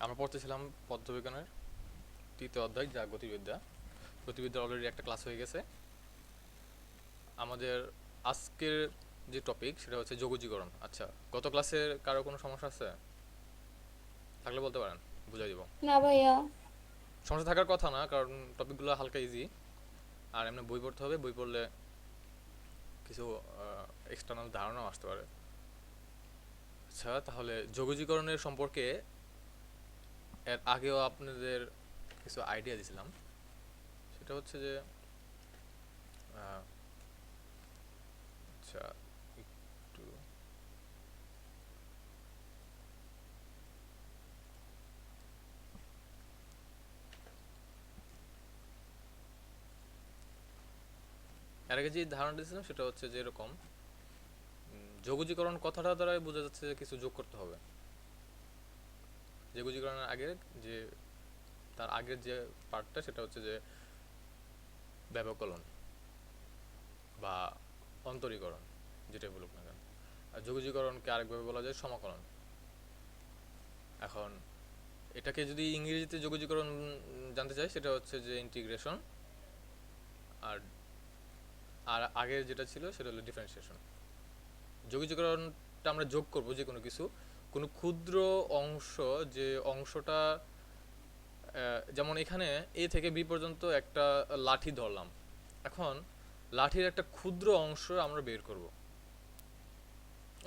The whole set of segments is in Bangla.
আমরা পড়তেছিলাম পদার্থবিজ্ঞানের তৃতীয় অধ্যায় যা গতিবিদ্যা। গতিবিদ্যার অলরেডি একটা ক্লাস হয়ে গেছে। আমাদের আজকের যে টপিক সেটা হচ্ছে যোগজীকরণ। আচ্ছা, গত ক্লাসের কারো কোনো সমস্যা আছে থাকলে বলতে পারেন, বুঝাই দিব। না ভাইয়া। সমস্যা থাকার কথা না, কারণ টপিকগুলো হালকা ইজি। আর এমনি বই পড়তে হবে, বই পড়লে কিছু এক্সটার্নাল ধারণাও আসতে পারে। আচ্ছা, তাহলে যোগজীকরণের সম্পর্কে এর আগেও আপনাদের কিছু আইডিয়া দিছিলাম। সেটা হচ্ছে যে আহ, আচ্ছা, একটু এর আগে যে ধারণা দিয়েছিলাম সেটা হচ্ছে যে এরকম যোগজীকরণ কথাটা দ্বারাই বোঝা যাচ্ছে যে কিছু যোগ করতে হবে। যোগজীকরণের আগে যে তার আগের যে পার্টটা সেটা হচ্ছে যে ব্যবকলন বা অন্তরীকরণ, যেটাই বলুক না কেন। আর যোগজীকরণকে আরেকভাবে বলা যায় সমাকলন। এখন এটাকে যদি ইংরেজিতে যোগজীকরণ জানতে চাই সেটা হচ্ছে যে ইন্টিগ্রেশন। আর আর আগের যেটা ছিল সেটা হলো ডিফারেন্সিয়েশন। যোগজীকরণটা আমরা যোগ করব যে কোনো কিছু, কোনো ক্ষুদ্র অংশ, যে অংশটা যেমন এখানে এ থেকে বি পর্যন্ত একটা লাঠি ধরলাম। এখন লাঠির একটা ক্ষুদ্র অংশ আমরা বের করব,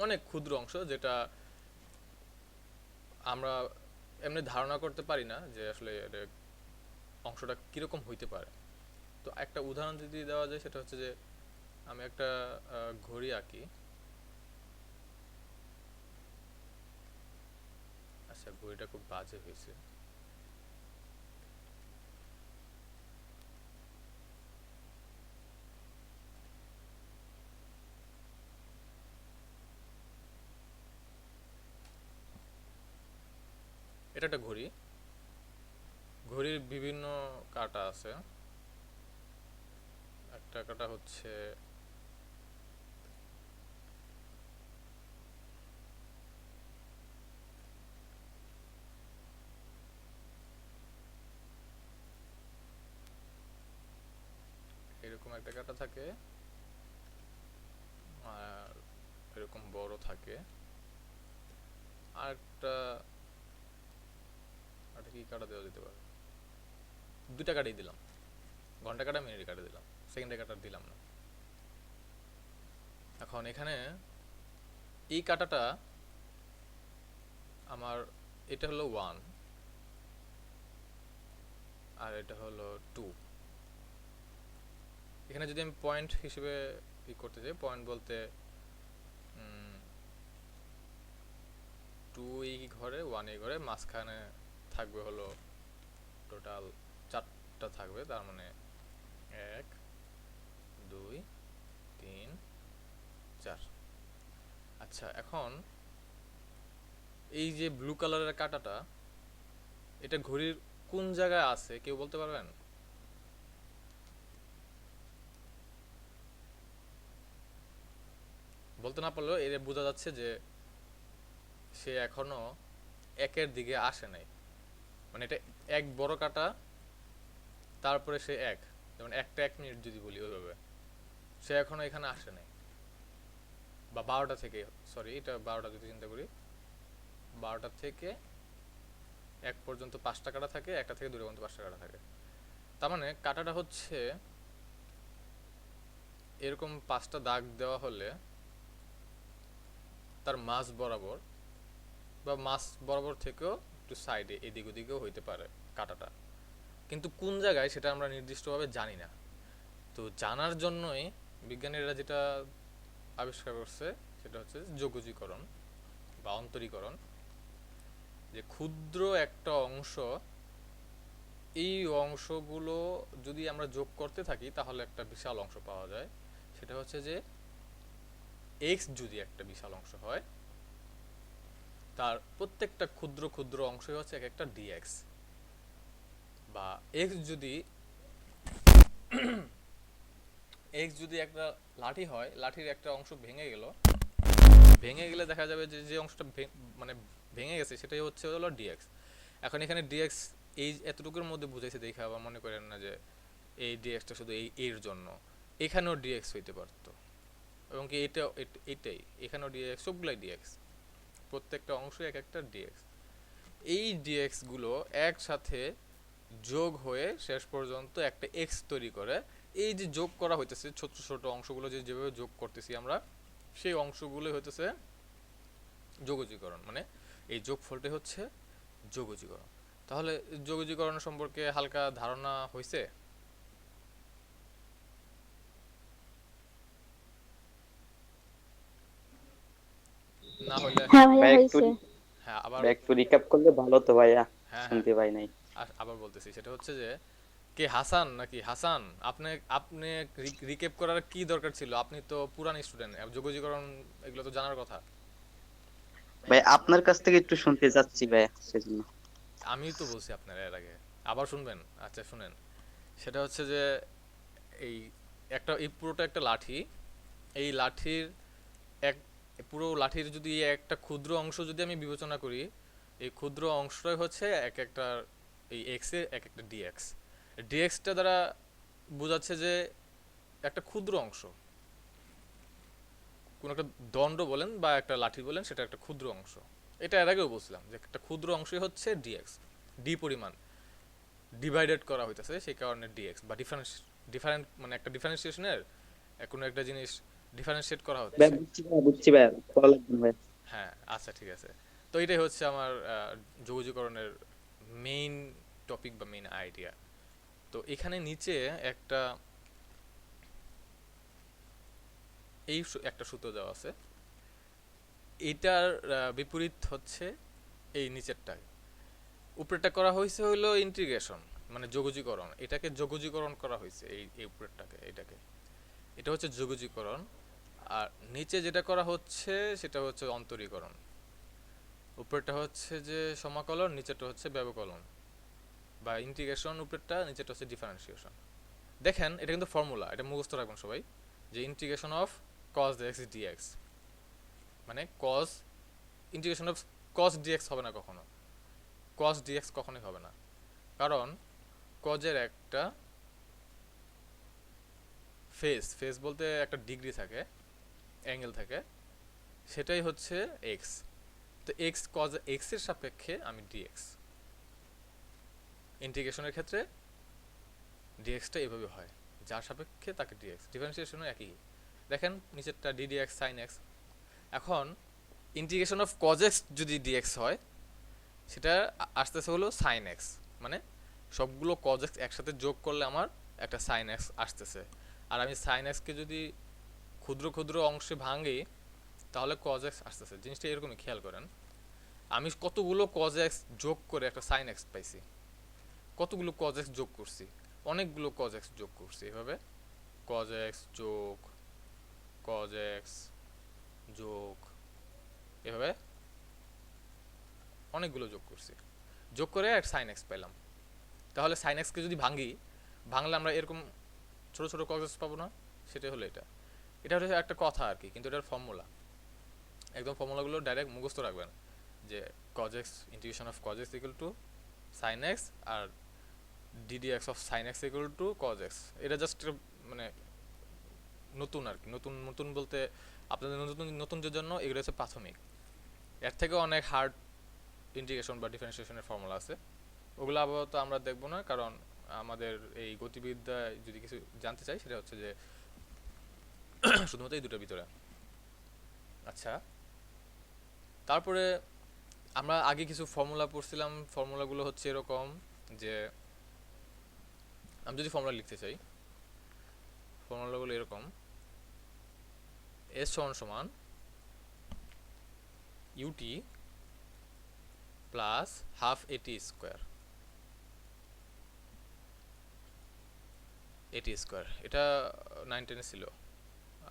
অনেক ক্ষুদ্র অংশ যেটা আমরা এমনি ধারণা করতে পারি না যে আসলে অংশটা কিরকম হইতে পারে। তো একটা উদাহরণ যদি দেওয়া যায় সেটা হচ্ছে যে আমি একটা ঘড়ি আঁকি। আচ্ছা, ঘড়িটা খুব বাজে হয়েছে। এটা একটা ঘড়ি, ঘড়ির বিভিন্ন কাঁটা আছে। একটা কাঁটা হচ্ছে এরকম একটা কাঁটা থাকে, আর এরকম বড় থাকে। আর একটা একটা কি কাটা দেওয়া যেতে পারে, দুইটা কাটাই দিলাম, ঘন্টা কাটা মিনিট কাটা দিলাম, সেকেন্ডে কাটা দিলাম না। এখন এখানে এই কাটাটা আমার, এটা হলো 1 আর এটা হলো 2। এখানে যদি আমি পয়েন্ট হিসেবে ই করতে চাই, পয়েন্ট বলতে 2 এই ঘরে 1 এই ঘরে, মাঝখানে থাকবে হলো টোটাল 4টা থাকবে, তার মানে 1 2 3 4। আচ্ছা, এখন এই যে ব্লু কালারের কাঁটাটা, এটা ঘড়ির কোন জায়গায় আছে কেউ বলতে পারবেন? বলতে না পারলেও এর বোঝা যাচ্ছে যে সে এখনো একের দিকে আসে নাই। মানে এটা এক বড় কাঁটা, তারপরে সে এক, যেমন একটা 1 মিনিট যদি বলি ওইভাবে, সে এখনো এখানে আসে নাই। বা 12টা থেকে, সরি এটা 12টা যদি চিন্তা করি, 12টা থেকে 1 পর্যন্ত 5টা কাঁটা থাকে, একটা থেকে 2 পর্যন্ত 5টা কাঁটা থাকে। তার মানে কাঁটাটা হচ্ছে এরকম 5টা দাগ দেওয়া হলে তার মাঝ বরাবর বা মাঝ বরাবর থেকেও একটু সাইডে এদিক ওদিকেও হইতে পারে কাঁটাটা, কিন্তু কোন জায়গায় সেটা আমরা নির্দিষ্টভাবে জানি না। তো জানার জন্যই বিজ্ঞানীরা যেটা আবিষ্কার করছে সেটা হচ্ছে যোগজীকরণ বা অন্তরীকরণ। যে ক্ষুদ্র একটা অংশ, এই অংশগুলো যদি আমরা যোগ করতে থাকি তাহলে একটা বিশাল অংশ পাওয়া যায়। সেটা হচ্ছে যে এক্স যদি একটা বিশাল অংশ হয়, তার প্রত্যেকটা ক্ষুদ্র ক্ষুদ্র অংশই হচ্ছে এক একটা ডিএক্স। বা এক্স যদি এক্স যদি একটা লাঠি হয়, লাঠির একটা অংশ ভেঙে গেল, ভেঙে গেলে দেখা যাবে যে যে অংশটা মানে ভেঙে গেছে সেটাই হচ্ছে হলো ডিএক্স। এখন এখানে ডিএক্স এই এতটুকুর মধ্যে বুঝাইছে দেখে আবার মনে করেন না যে এই ডিএক্সটা শুধু এর জন্য, এখানেও ডিএক্স হইতে পারতো, এবং কি এটাই এখানেও ডিএক্স, সবগুলাই ডিএক্স, প্রত্যেকটা অংশ এক একটা ডিএক্স। এই ডিএক্স গুলো একসাথে যোগ হয়ে শেষ পর্যন্ত একটা এক্স তৈরি করে। এই যে যোগ করা হইতেছে ছোট ছোট অংশগুলো যেভাবে যোগ করতেছি আমরা, সেই অংশগুলোই হইতেছে যোগজীকরণ, মানে এই যোগফলটাই হচ্ছে যোগজীকরণ। তাহলে যোগজীকরণ সম্পর্কে হালকা ধারণা হয়েছে? না হইলে হ্যাঁ ভাইয়া ভাই একটু হয়েছে। হ্যাঁ আবার, ভাই একটু রিক্যাপ করলে ভালো তো ভাইয়া, হ্যাঁ হ্যাঁ শুনতে পাই নাই। আবার বলতেছি, সেটা হচ্ছে যে কে হাসান নাকি হাসান, আপনি আপনি রিকেপ করার কি দরকার ছিল? আপনি তো পুরান স্টুডেন্ট, যোগজীকরণ এগুলো তো জানার কথা। ভাই আপনার কাছ থেকে একটু শুনতে চাচ্ছি ভাইয়া, সেজন্য। আমি তো বলছি আপনার এর আগে, আবার শুনবেন? আচ্ছা শুনেন। সেটা হচ্ছে যে এই এই পুরোটা একটা লাঠি, এই লাঠির এক পুরো লাঠির যদি একটা ক্ষুদ্র অংশ যদি আমি বিবেচনা করি, এই ক্ষুদ্র অংশটাই হচ্ছে এক একটা এই এক্স এর এক একটা ডিএক্স। ডিএক্সটা দ্বারা বোঝাচ্ছে যে একটা ক্ষুদ্র অংশ, কোনো একটা দণ্ড বলেন বা একটা লাঠি বলেন, সেটা একটা ক্ষুদ্র অংশ। এটা এর আগেও বলছিলাম যে একটা ক্ষুদ্র অংশই হচ্ছে ডিএক্স, ডি পরিমাণ ডিভাইডেড করা হইতেছে, সেই কারণে ডিএক্স বা ডিফারেন্ট, মানে একটা ডিফারেন্সিয়েশনের কোনো একটা জিনিস ডিফারেন্সিয়েট করা ভাই হচ্ছে। বুঝছি ভাইয়া, ভালো লাগবে ভাই। হ্যাঁ আচ্ছা ঠিক আছে। তো এটাই হচ্ছে আমার যোগাযোগকরণের মেইন টপিক বা মেইন আইডিয়া। তো এখানে নিচে একটা একটা সূত্র দেওয়া আছে, এটার বিপরীত হচ্ছে এই নিচেরটা। উপরেরটা করা হয়েছে হলো ইন্টিগ্রেশন, মানে যোগজীকরণ, এটাকে যোগজীকরণ করা হয়েছে, এই উপরেরটাকে, এটাকে, এটা হচ্ছে যোগজীকরণ। আর নিচে যেটা করা হচ্ছে সেটা হচ্ছে অন্তরীকরণ। উপরেরটা হচ্ছে যে সমাকলন, নিচেরটা হচ্ছে ব্যবকলন বা ইন্টিগ্রেশন, উপরেরটা, নিচেরটা হচ্ছে ডিফারেন্সিয়েশন। দেখেন এটা কিন্তু ফর্মুলা, এটা মুখস্থ রাখবেন সবাই, যে integration of cos x dx, মানে cos, integration of cos dx হবে না কখনো, cos ডিএক্স কখনোই হবে না, কারণ cos এর একটা ফেস বলতে একটা ডিগ্রি থাকে, অ্যাঙ্গেল থাকে, সেটাই হচ্ছে এক্স। তো এক্স cos এক্স এর সাপেক্ষে আমি ডিএক্স, ইন্টিগ্রেশনের ক্ষেত্রে ডিএক্সটা এভাবে হয়, যার সাপেক্ষে তাকে ডিএক্স, ডিফারেন্সিয়েশনও একই। দেখেন নিচেরটা ডিডিএক্স সাইন এক্স। এখন ইন্টিগ্রেশন অফ cos এক্স যদি ডিএক্স হয়, সেটা আসতেছে হলো সাইন এক্স, মানে সবগুলো cos এক্স একসাথে যোগ করলে আমার একটা সাইন এক্স আসতেছে। আর আমি সাইন এক্সকে যদি ক্ষুদ্র ক্ষুদ্র অংশে ভাঙি, তাহলে cos এক্স আসতেছে। জিনিসটা এরকমই, খেয়াল করেন, আমি কতগুলো cos এক্স যোগ করে একটা সাইন এক্স পাইছি, কতগুলো cos এক্স যোগ করছি, অনেকগুলো cos এক্স যোগ করছি, এভাবে cos এক্স যোগ cos এক্স যোগ, এভাবে অনেকগুলো যোগ করছি, যোগ করে এক সাইন এক্স পেলাম। তাহলে সাইন এক্সকে যদি ভাঙলে আমরা এরকম ছোট ছোট cos এক্স পাবো না? সেটাই হলো এটা। এটা হচ্ছে একটা কথা আর কি, কিন্তু এটার ফর্মুলা, একদম ফর্মুলাগুলো ডাইরেক্ট মুখস্থ রাখবেন, যে cos x integration of cos x equal to sin x, আর ddx of sin x equal to cos x। এটা জাস্ট মানে নতুন আর কি, নতুন নতুন বলতে আপনাদের নতুন নতুনদের জন্য এগুলো হচ্ছে প্রাথমিক। এর থেকে অনেক হার্ড ইন্টিগ্রেশন বা ডিফারেন্সিয়েশনের ফর্মুলা আছে, ওগুলো আপাতত আমরা দেখবো না, কারণ আমাদের এই গতিবিদ্যায় যদি কিছু জানতে চাই সেটা হচ্ছে যে শুধুমাত্র এই দুটোর ভিতরে। আচ্ছা, তারপরে আমরা আগে কিছু ফর্মুলা পড়ছিলাম, ফর্মুলাগুলো হচ্ছে এরকম যে আমি যদি ফর্মুলা লিখতে চাই, ফর্মুলাগুলো এরকম, এস সমান সমান ইউটি প্লাস হাফ এটি স্কোয়ার, এটি স্কোয়ার, এটা 9-10 ছিল,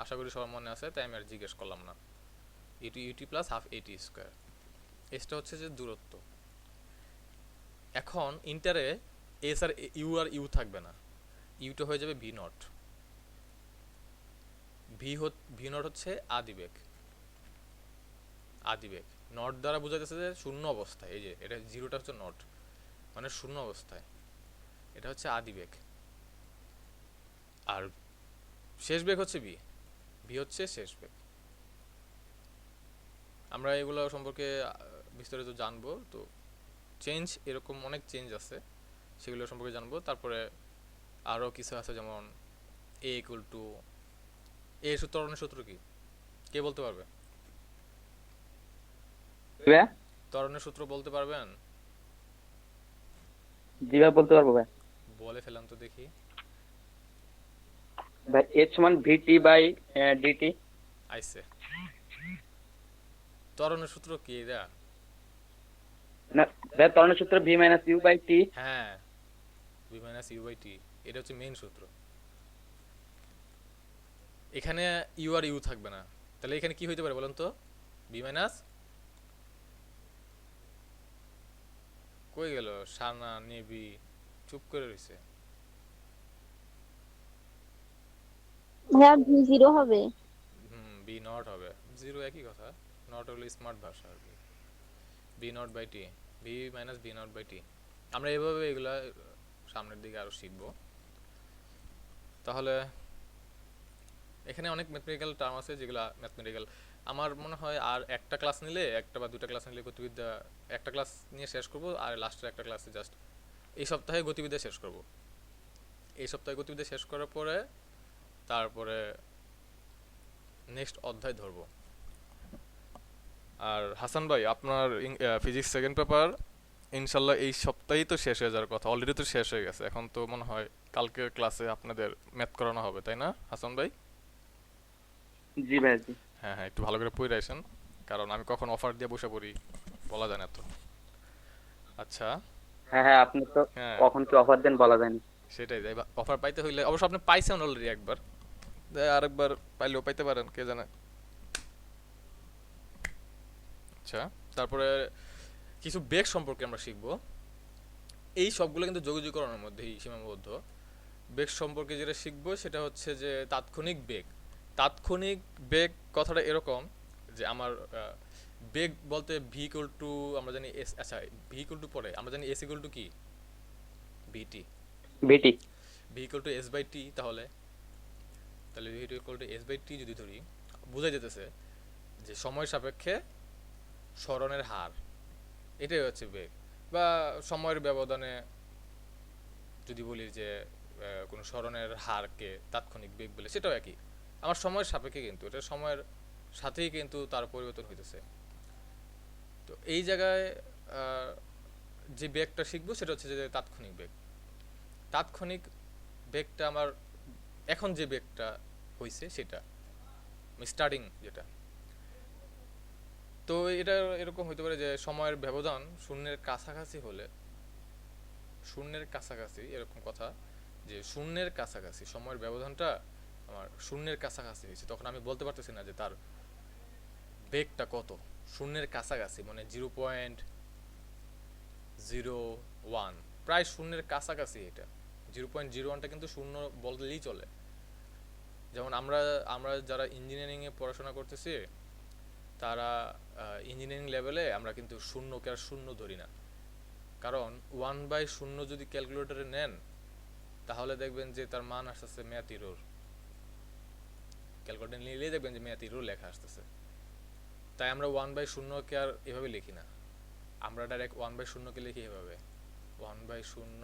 আশা করি সবার মনে আছে, তাই আমি আর জিজ্ঞেস করলাম না। ইউটি প্লাস হাফ এটি স্কোয়ার, এসটা হচ্ছে যে দূরত্ব। এখন ইন্টারে এস আর ইউ থাকবে না, ইউটা হয়ে যাবে ভি নট। ভি নট হচ্ছে আদিবেগ, আদিবেগ নট দ্বারা বোঝাইতেছে যে শূন্য অবস্থায়, এই যে এটা জিরোটা হচ্ছে নট, মানে শূন্য অবস্থায়, এটা হচ্ছে আদি বেগ। আর শেষ বেগ হচ্ছে বি, বি হচ্ছে শেষ বেগ। আমরা এগুলো সম্পর্কে বিস্তারিত জানবো। তো চেঞ্জ, এরকম অনেক চেঞ্জ আছে, সেগুলো সম্পর্কে জানবো। তারপরে আরও কিছু আছে, যেমন এ ইকুয়াল টু, এ ত্বরণের সূত্র কি, কে বলতে পারবে? ভাইয়া ত্বরণের সূত্র বলতে পারবেন? জি ভাই বলতে পারবো ভাই। বলে ফেলাম তো দেখি। ভাই H সমান VT বাই DT। আইসে, ত্বরণের সূত্র কি এটা? না ভাই, ত্বরণের সূত্র V minus U by T. হ্যাঁ, বি মাইনাস ইউ বাই টি, এটা হচ্ছে মেইন সূত্র। এখানে ইউ আর ইউ থাকবে না, তাহলে এখানে কি হইতে পারে বলেন তো? বি মাইনাস, কই গেল সানা নেবি, চুপ করে রইছে। ভাইয়া ভি জিরো হবে। বি নট হবে, জিরো একই কথা, নট হলো স্মার্ট ভাষা আর কি। V naught by T, V minus V naught by T. আমরা এভাবে এগুলা সামনের দিকে আরো শিখবো। তাহলে এখানে অনেক ম্যাথমেটিক্যাল টার্ম আছে যেগুলা ম্যাথমেটিক্যাল, আমার মনে হয় আর একটা ক্লাস নিলে, একটা বা দুটা ক্লাস নিলে গতিবিদ্যা একটা ক্লাস নিয়ে শেষ করব, আর লাস্টের একটা ক্লাসে জাস্ট এই সপ্তাহে গতিবিদ্যা শেষ করব। এই সপ্তাহে গতিবিদ্যা শেষ করার পরে তারপরে নেক্সট অধ্যায় ধরবো। আর হাসান ভাই, আপনার ফিজিক্স সেকেন্ড পেপার ইনশাল্লাহ এই সপ্তাহেই তো শেষ হয়ে যাওয়ার কথা, অলরেডি তো শেষ হয়ে গেছে। এখন তো মনে হয় কালকের ক্লাসে আপনাদের ম্যাথ করানো হবে, তাই না হাসান ভাই? জি ভাই জি। হ্যাঁ হ্যাঁ, একটু ভালো করে পড়ে আসেন, কারণ আমি কখন অফার দিয়ে বসে পড়ি বলা যায় না তো। আচ্ছা। হ্যাঁ হ্যাঁ, আপনি তো হ্যাঁ, কখন কি অফার দেন বলা যায় না। সেটাই, অফার পাইতে হইলে অবশ্য আপনি পাইছেন অলরেডি একবার, আরেকবার পাইলেও পাইতে পারেন, কে জানে। আচ্ছা, তারপরে কিছু বেগ সম্পর্কে আমরা শিখবো। এই সবগুলো কিন্তু যোগাযোগকরণের মধ্যেই সীমাবদ্ধ। বেগ সম্পর্কে যেটা শিখবো সেটা হচ্ছে যে তাৎক্ষণিক বেগ। তাৎক্ষণিক বেগ কথাটা এরকম যে আমার বেগ বলতে ভি ইকুয়াল টু, আমরা জানি এস, আচ্ছা ভি ইকুয়াল টু পরে আমরা জানি এস ইকুয়াল টু কি, VT. VT. V equal to S by T, তাহলে তাহলে V equal to S by T যদি ধরি, বোঝা যেতেছে যে সময় সাপেক্ষে সরণের হার, এটাই হচ্ছে বেগ। বা সময়ের ব্যবধানে যদি বলি যে কোনো সরণের হারকে তাৎক্ষণিক বেগ বলে, সেটাও একই। আমার সময়ের সাপেক্ষে, কিন্তু এটা সময়ের সাথেই কিন্তু তার পরিবর্তন হইতেছে। তো এই জায়গায় আহ, যে বেগটা শিখবো সেটা হচ্ছে যে তাৎক্ষণিক বেগ। তাৎক্ষণিক বেগটা আমার এখন যে বেগটা হইছে সেটা স্টার্টিং যেটা। তো এটা এরকম হইতে পারে যে সময়ের ব্যবধান শূন্যের কাছাকাছি হলে, শূন্যের কাছাকাছি এরকম কথা, যে শূন্যের কাছাকাছি সময়ের ব্যবধানটা আমার শূন্যের কাছাকাছি হয়েছে, তখন আমি বলতে পারতেছি না যে তার বেগটা কত। শূন্যের কাছাকাছি মানে 0.01, প্রায় শূন্যের কাছাকাছি। এটা 0.01টা কিন্তু শূন্য বললেই চলে। যেমন আমরা আমরা যারা ইঞ্জিনিয়ারিংয়ে পড়াশোনা করতেছি, তারা ইঞ্জিনিয়ারিং লেভেলে আমরা কিন্তু শূন্যকে আর শূন্য ধরি না, কারণ 1/শূন্য যদি ক্যালকুলেটরে নেন তাহলে দেখবেন যে তার মান আসতেছে ম্যাথ ইরোর। ক্যালকুলেটর নিলেই দেখবেন যে ম্যাথ ইরোর লেখা আসতেছে। তাই আমরা 1/শূন্যকে আর এভাবে লিখি না, আমরা ডাইরেক্ট 1/শূন্যকে লিখি এভাবে 1/শূন্য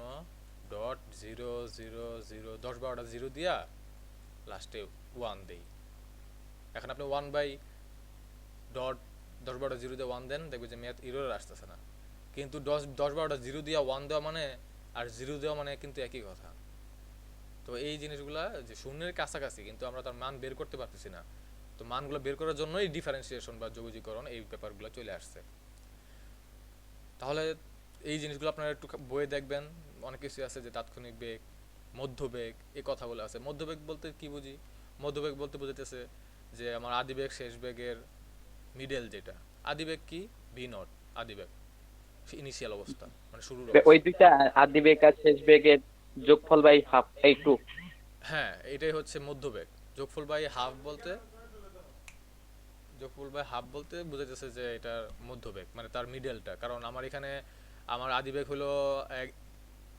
ডট 0 0 0, 10-12টা জিরো দিয়া লাস্টে 1 দেই। এখন আপনি 1 ডট 10-12টা জিরো দিয়ে 1 দেন, দেখবেন যে ম্যাথ ইরোর আসতেছে না। কিন্তু 10-12টা জিরো দিয়া 1 দেওয়া মানে আর জিরো দেওয়া মানে কিন্তু একই কথা। তো এই জিনিসগুলা যে শূন্যের কাছাকাছি কিন্তু আমরা তার মান বের করতে পারতেছি না, তো মানগুলো বের করার জন্যই ডিফারেন্সিয়েশন বা যোগজীকরণ এই ব্যাপারগুলো চলে আসছে। তাহলে এই জিনিসগুলো আপনারা একটু বইয়ে দেখবেন, অনেক কিছু আছে যে তাৎক্ষণিক বেগ, মধ্যবেগ, এই কথাগুলো আছে। মধ্যবেগ বলতে কি বুঝি? মধ্যবেগ বলতে বোঝাতেছে যে আমার আদিবেগ শেষ বেগের মিডল যেটা। আদিবেগ কি? ভি নট, আদিবেগ ইনিশিয়াল অবস্থা মানে শুরুর ওই অবস্থা। দুইটা আদি বেগ আর শেষ বেগের যোগফল বাই হাফ, এই টু। হ্যাঁ, এটাই হচ্ছে মধ্যবেগ। যোগফল বাই হাফ বলতে, যোগফল বাই হাফ বলতে বোঝাতেছে যে এটা মধ্যবেগ মানে তার মিডলটা। কারণ আমার এখানে আমার আদিবেগ হলো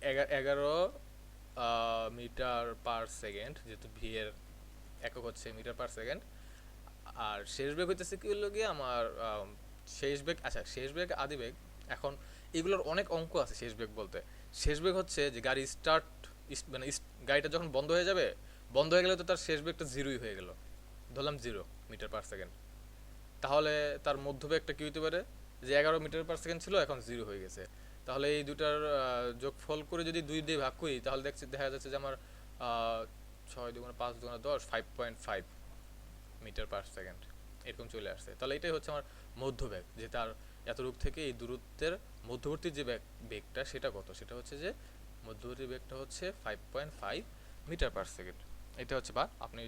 11 মিটার পার সেকেন্ড, যেহেতু ভি এর একক হচ্ছে মিটার পার সেকেন্ড। আর শেষ বেগ হইতেছে কি হলো গিয়ে আমার শেষ বেগ, আচ্ছা শেষ বেগ আদি বেগ। এখন এগুলোর অনেক অঙ্ক আছে শেষ বেগ বলতে। শেষ বেগ হচ্ছে যে গাড়ি স্টার্ট, মানে গাড়িটা যখন বন্ধ হয়ে যাবে, বন্ধ হয়ে গেলে তো তার শেষ বেগটা জিরোই হয়ে গেল, ধরলাম 0 মিটার পার সেকেন্ড। তাহলে তার মধ্যবেগটা কি হতে পারে, যে 11 মিটার পার সেকেন্ড ছিল এখন 0 হয়ে গেছে। তাহলে এই দুটার যোগফল করে যদি 2 দিয়ে ভাগ করি, তাহলে দেখা যাচ্ছে যে আমার 6 × 2 = 5 × 10, 5.5 মিটার পার সেকেন্ড এরকম চলে আসছে। তাহলে এটাই হচ্ছে আমার মধ্যবেগ, যে তার এতটুক থেকে এই দূরত্বের মধ্যবর্তী যে বেগটা সেটা কত, সেটা হচ্ছে যে মধ্যবর্তী বেগটা হচ্ছে 5.5 মিটার পার সেকেন্ড। এটা হচ্ছে, বা আপনি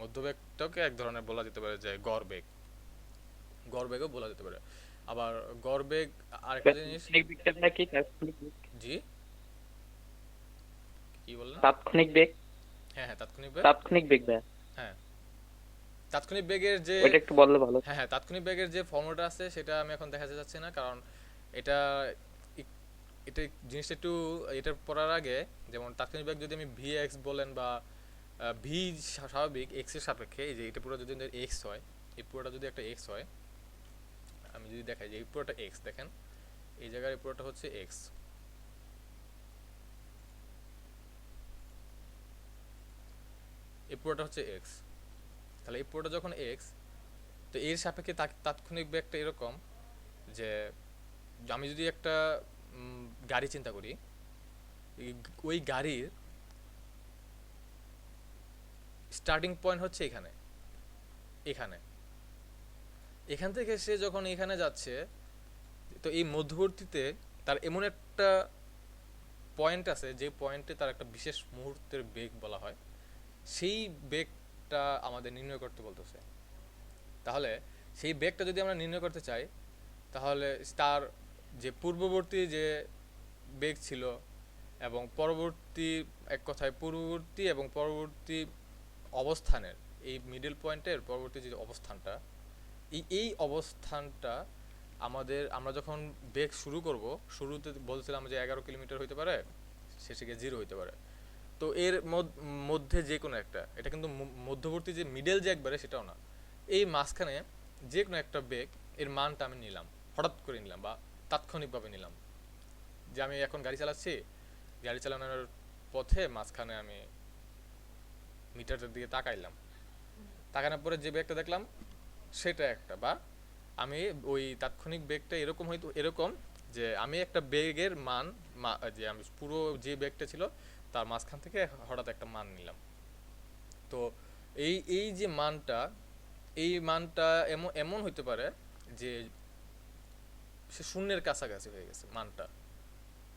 মধ্যবেগটাকে এক ধরনের বলা যেতে পারে যে গড় বেগ, গড় বেগও বলা যেতে পারে। আবার গড় বেগ আরেকটা জিনিস। তাৎক্ষণিক বেগটা ভাইয়া কি? তাৎক্ষণিক বেগ? জি, কি বললেন? তাৎক্ষণিক বেগ? হ্যাঁ হ্যাঁ, তাৎক্ষণিক বেগ। তাৎক্ষণিক বেগ ভাইয়া, হ্যাঁ, তাৎক্ষণিক বেগের যে, ওইটা একটু বললে ভালো। হ্যাঁ হ্যাঁ, তাৎক্ষণিক বেগের যে ফর্মুলাটা আছে সেটা আমি এখন দেখাতে যাচ্ছি না, কারণ এটা এটা জিনিসটা একটু, এটা পড়ার আগে, যেমন তাৎক্ষণিক বেগ যদি আমি ভি এক্স বলেন বা ভি স্বাভাবিক এক্স এর সাপেক্ষে, এই যে এটা পুরো যদি এক্স হয়, এই পুরোটা যদি একটা এক্স হয়, আমি যদি দেখাই যে এই পুরোটা এক্স, দেখেন এই জায়গায় এই পুরোটা হচ্ছে এক্স, এই পুরোটা হচ্ছে এক্স। তাহলে এই পুরোটা যখন এক্স, তো এর সাপেক্ষে তাৎক্ষণিক বেগটা এরকম যে, আমি যদি একটা গাড়ি চিন্তা করি, ওই গাড়ির স্টার্টিং পয়েন্ট হচ্ছে এখানে, এখানে, এখান থেকে সে যখন এখানে যাচ্ছে, তো এই মধ্যবর্তীতে তার এমন একটা পয়েন্ট আছে যে পয়েন্টে তার একটা বিশেষ মুহূর্তের বেগ বলা হয়, সেই বেগটা আমাদের নির্ণয় করতে বলতেছে। তাহলে সেই বেগটা যদি আমরা নির্ণয় করতে চাই, তাহলে তার যে পূর্ববর্তী যে বেগ ছিল এবং পরবর্তী, এক কথায় পূর্ববর্তী এবং পরবর্তী অবস্থানের, এই মিডল পয়েন্টের পরবর্তী যে অবস্থানটা, এই অবস্থানটা আমরা যখন বেগ শুরু করব, শুরুতে বলছিলাম যে 11 কিলোমিটার হইতে পারে, শেষে গিয়ে 0 হইতে পারে। তো এর মধ্যে যে কোনো একটা, এটা কিন্তু মধ্যবর্তী যে মিডল যে একবারে সেটাও না, এই মাঝখানে যে কোনো একটা বেগ এর মানটা আমি নিলাম, হঠাৎ করে নিলাম বা তাৎক্ষণিকভাবে নিলাম। যে আমি এখন গাড়ি চালাচ্ছি, গাড়ি চালানোর পথে মাঝখানে আমি মিটারের দিকে তাকাইলাম, তাকানোর পরে যে বেগটা দেখলাম সেটা একটা, বা আমি ওই তাৎক্ষণিক বেগটা এরকম হয়তো এরকম যে আমি একটা বেগের মান, যে আমি পুরো যে বেগটা ছিল তার মাঝখান থেকে হঠাৎ একটা মান নিলাম। তো এই এই যে মানটা, এই মানটা এমন এমন হইতে পারে যে সে শূন্যের কাছাকাছি হয়ে গেছে মানটা,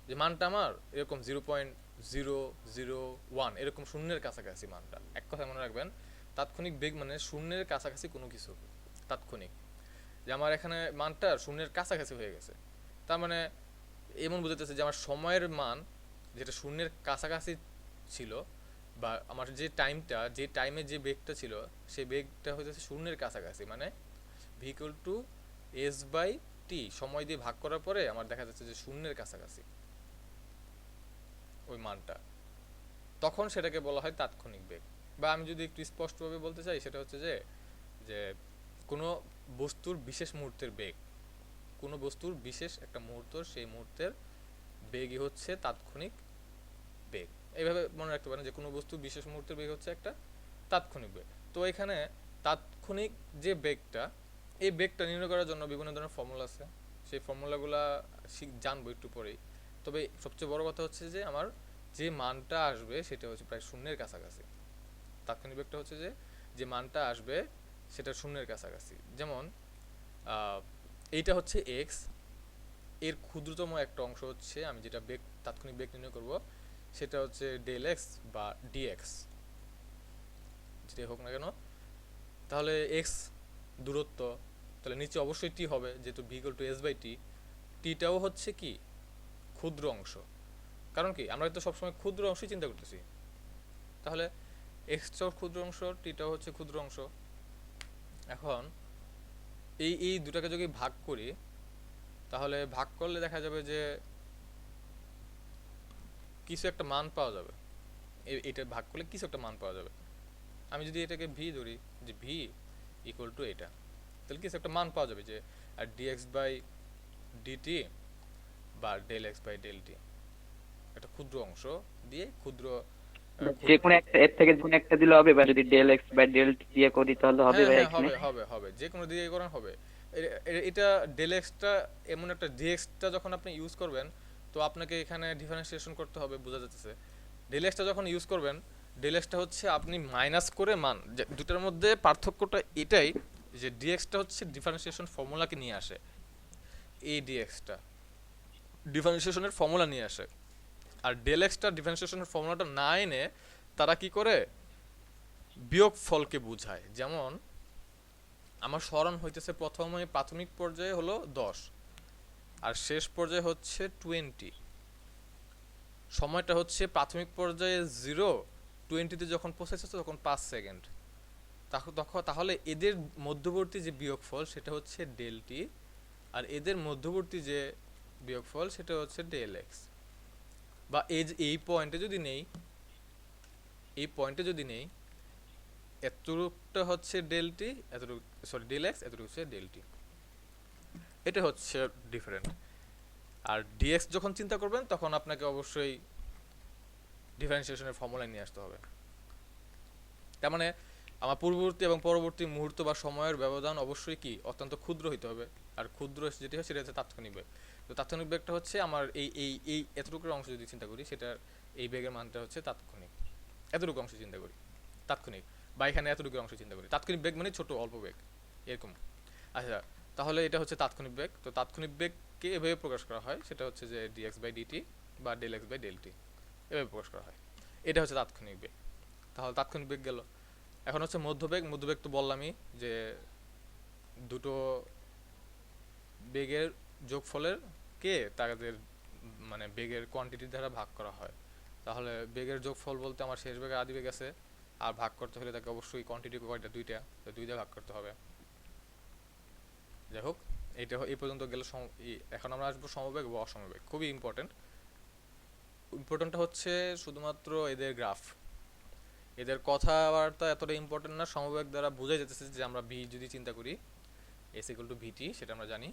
যে মানটা আমার এরকম 0.0001 এরকম শূন্যের কাছাকাছি মানটা। এক কথা মনে রাখবেন, তাৎক্ষণিক বেগ মানে শূন্যের কাছাকাছি কোনো কিছু তাৎক্ষণিক, যে আমার এখানে মানটা শূন্যের কাছাকাছি হয়ে গেছে, তার মানে এমন বোঝাতেছে যে আমার সময়ের মান যেটা শূন্যের কাছাকাছি ছিল, বা আমার যে টাইমটা, যে টাইমে যে বেগটা ছিল সেই বেগটা হইতেছে শূন্যের কাছাকাছি, মানে V equal to S by T, সময় দিয়ে ভাগ করার পরে আমার দেখা যাচ্ছে যে শূন্যের কাছাকাছি ওই মানটা, তখন সেটাকে বলা হয় তাৎক্ষণিক বেগ। বা আমি যদি একটু স্পষ্টভাবে বলতে চাই, সেটা হচ্ছে যে যে কোনো বস্তুর বিশেষ মুহূর্তের বেগ, কোনো বস্তুর বিশেষ একটা মুহূর্ত, সেই মুহূর্তের বেগই হচ্ছে তাৎক্ষণিক বেগ। এইভাবে মনে রাখতে পারেন যে কোনো বস্তুর বিশেষ মুহূর্তের বেগ হচ্ছে একটা তাৎক্ষণিক বেগ। তো এখানে তাৎক্ষণিক যে বেগটা, এই বেগটা নির্ণয় করার জন্য বিভিন্ন ধরনের ফর্মুলা আছে, সেই ফর্মুলাগুলা জানবো একটু পরেই। তবে সবচেয়ে বড় কথা হচ্ছে যে আমার যে মানটা আসবে সেটা হচ্ছে প্রায় শূন্যের কাছাকাছি। তাৎক্ষণিক বেগটা হচ্ছে যে যে মানটা আসবে সেটা শূন্যের কাছাকাছি। যেমন এইটা হচ্ছে এক্স, এর ক্ষুদ্রতম একটা অংশ হচ্ছে আমি যেটা বেগ, তাৎক্ষণিক বেগ নির্ণয় করব, সেটা হচ্ছে ডেল এক্স বা ডিএক্স, যেটাই হোক না কেন। তাহলে এক্স দূরত্ব, তাহলে নিচে অবশ্যই টি হবে, যেহেতু V equal to S by T. টিটাও হচ্ছে কি ক্ষুদ্র অংশ, কারণ কি আমরা তো সবসময় ক্ষুদ্র অংশই চিন্তা করতেছি। তাহলে এক্সটাও ক্ষুদ্র অংশ, টিটাও হচ্ছে ক্ষুদ্র অংশ। এখন এই দুটাকে যদি ভাগ করি, তাহলে ভাগ করলে দেখা যাবে যে কিছু একটা মান পাওয়া যাবে। এটা ভাগ করলে কিছু একটা মান পাওয়া যাবে। আমি যদি এটাকে ভি ধরি, যে ভি ইকুয়াল টু এটা, তাহলে কিছু একটা মান পাওয়া যাবে যে আর ডিএক্স বাই ডিটি বা del x by del t, একটা ক্ষুদ্র অংশ দিয়ে ক্ষুদ্র যে কোনো একটা এর থেকে যে কোনো একটা দিলে হবে, বা যদি del x by del t দিয়ে করি তাহলে হবে হ্যাঁ ভাই হ্যাঁ এখানে? হবে হবে হবে, যে কোনো দিকে করেন হবে। এটা ডেল এক্সটা এমন একটা ডিএক্সটা যখন আপনি ইউজ করবেন, তো আপনাকে এখানে ডিফারেন্সিয়েশন করতে হবে, বোঝা যাচ্ছে। ডেল এক্সটা যখন ইউজ করবেন, ডেল এক্সটা হচ্ছে আপনি মাইনাস করে মান, দুটার মধ্যে পার্থক্যটা এটাই যে ডিএক্সটা হচ্ছে ডিফারেন্সিয়েশন ফর্মুলাকে নিয়ে আসে, এই ডিএক্সটা ডিফারেন্সিয়েশনের ফর্মুলা নিয়ে আসে। আর ডেল এক্সটা ডিফারেন্সিয়েশনের ফর্মুলাটা না এনে তারা কি করে, বিয়োগ ফলকে বোঝায়। যেমন আমার স্মরণ হইতেছে প্রথমে প্রাথমিক পর্যায়ে হলো 10 আর শেষ পর্যায়ে হচ্ছে 20। সময়টা হচ্ছে প্রাথমিক পর্যায়ে 0, 20-তে যখন পৌঁছেছে তখন 5 সেকেন্ড। তাহলে এদের মধ্যবর্তী যে বিয়োগফল সেটা হচ্ছে ডেল টি, আর এদের মধ্যবর্তী যে বিয়োগফল সেটা হচ্ছে ডেল এক্স। বা এই পয়েন্টে যদি নেই, এই পয়েন্টে যদি নেই, এতটুকটা হচ্ছে ডেল টি, এতটুকু সরি ডেল এক্স, এতটুকু হচ্ছে ডেল টি। এটা হচ্ছে ডিফারেন্ট। আর ডিএক্স যখন চিন্তা করবেন তখন আপনাকে অবশ্যই ডিফারেন্সিয়েশনের ফর্মুলা নিয়ে আসতে হবে। তার মানে আমার পূর্ববর্তী এবং পরবর্তী মুহূর্ত বা সময়ের ব্যবধান অবশ্যই কি অত্যন্ত ক্ষুদ্র হইতে হবে। আর ক্ষুদ্র যেটি হয় সেটা হচ্ছে তাৎক্ষণিক বেগ। তো তাৎক্ষণিক বেগটা হচ্ছে আমার এই এই এই এতটুকুর অংশ যদি চিন্তা করি, সেটার এই বেগের মানটা হচ্ছে তাৎক্ষণিক। এতটুকু অংশ চিন্তা করি তাৎক্ষণিক, বা এখানে এতটুকু অংশ চিন্তা করি তাৎক্ষণিক বেগ, মানে ছোট অল্প বেগ এরকম। আচ্ছা, তাহলে এটা হচ্ছে তাৎক্ষণিক বেগ। তো তাৎক্ষণিক বেগকে এভাবে প্রকাশ করা হয়, সেটা হচ্ছে যে ডিএক্স বাই ডিটি বা del x by del t, এভাবে প্রকাশ করা হয়। এটা হচ্ছে তাৎক্ষণিক বেগ। তাহলে তাৎক্ষণিক বেগ গেল। এখন হচ্ছে মধ্যবেগ। মধ্যবেগ তো বললামই যে দুটো বেগের যোগফলের কে তাদের মানে বেগের কোয়ান্টিটি দ্বারা ভাগ করা হয়। তাহলে বেগের যোগফল বলতে আমার শেষ বেগ আদি বেগ আছে, আর ভাগ করতে হলে তাকে অবশ্যই কোয়ান্টিটি কয়টা, দুইটা, তো দুইটা ভাগ করতে হবে। যাই হোক, এইটা এই পর্যন্ত গেলে এখন আমরা আসবো সমবেগ বা অসমবেগ। খুবই ইম্পর্টেন্ট। ইম্পর্টেন্টটা হচ্ছে শুধুমাত্র এদের গ্রাফ, এদের কথাবার্তা এতটা ইম্পর্টেন্ট না। সমবেগ দ্বারা বোঝা যেতেছে যে আমরা ভি যদি চিন্তা করি, এস ইকুয়াল টু ভিটি, সেটা আমরা জানি।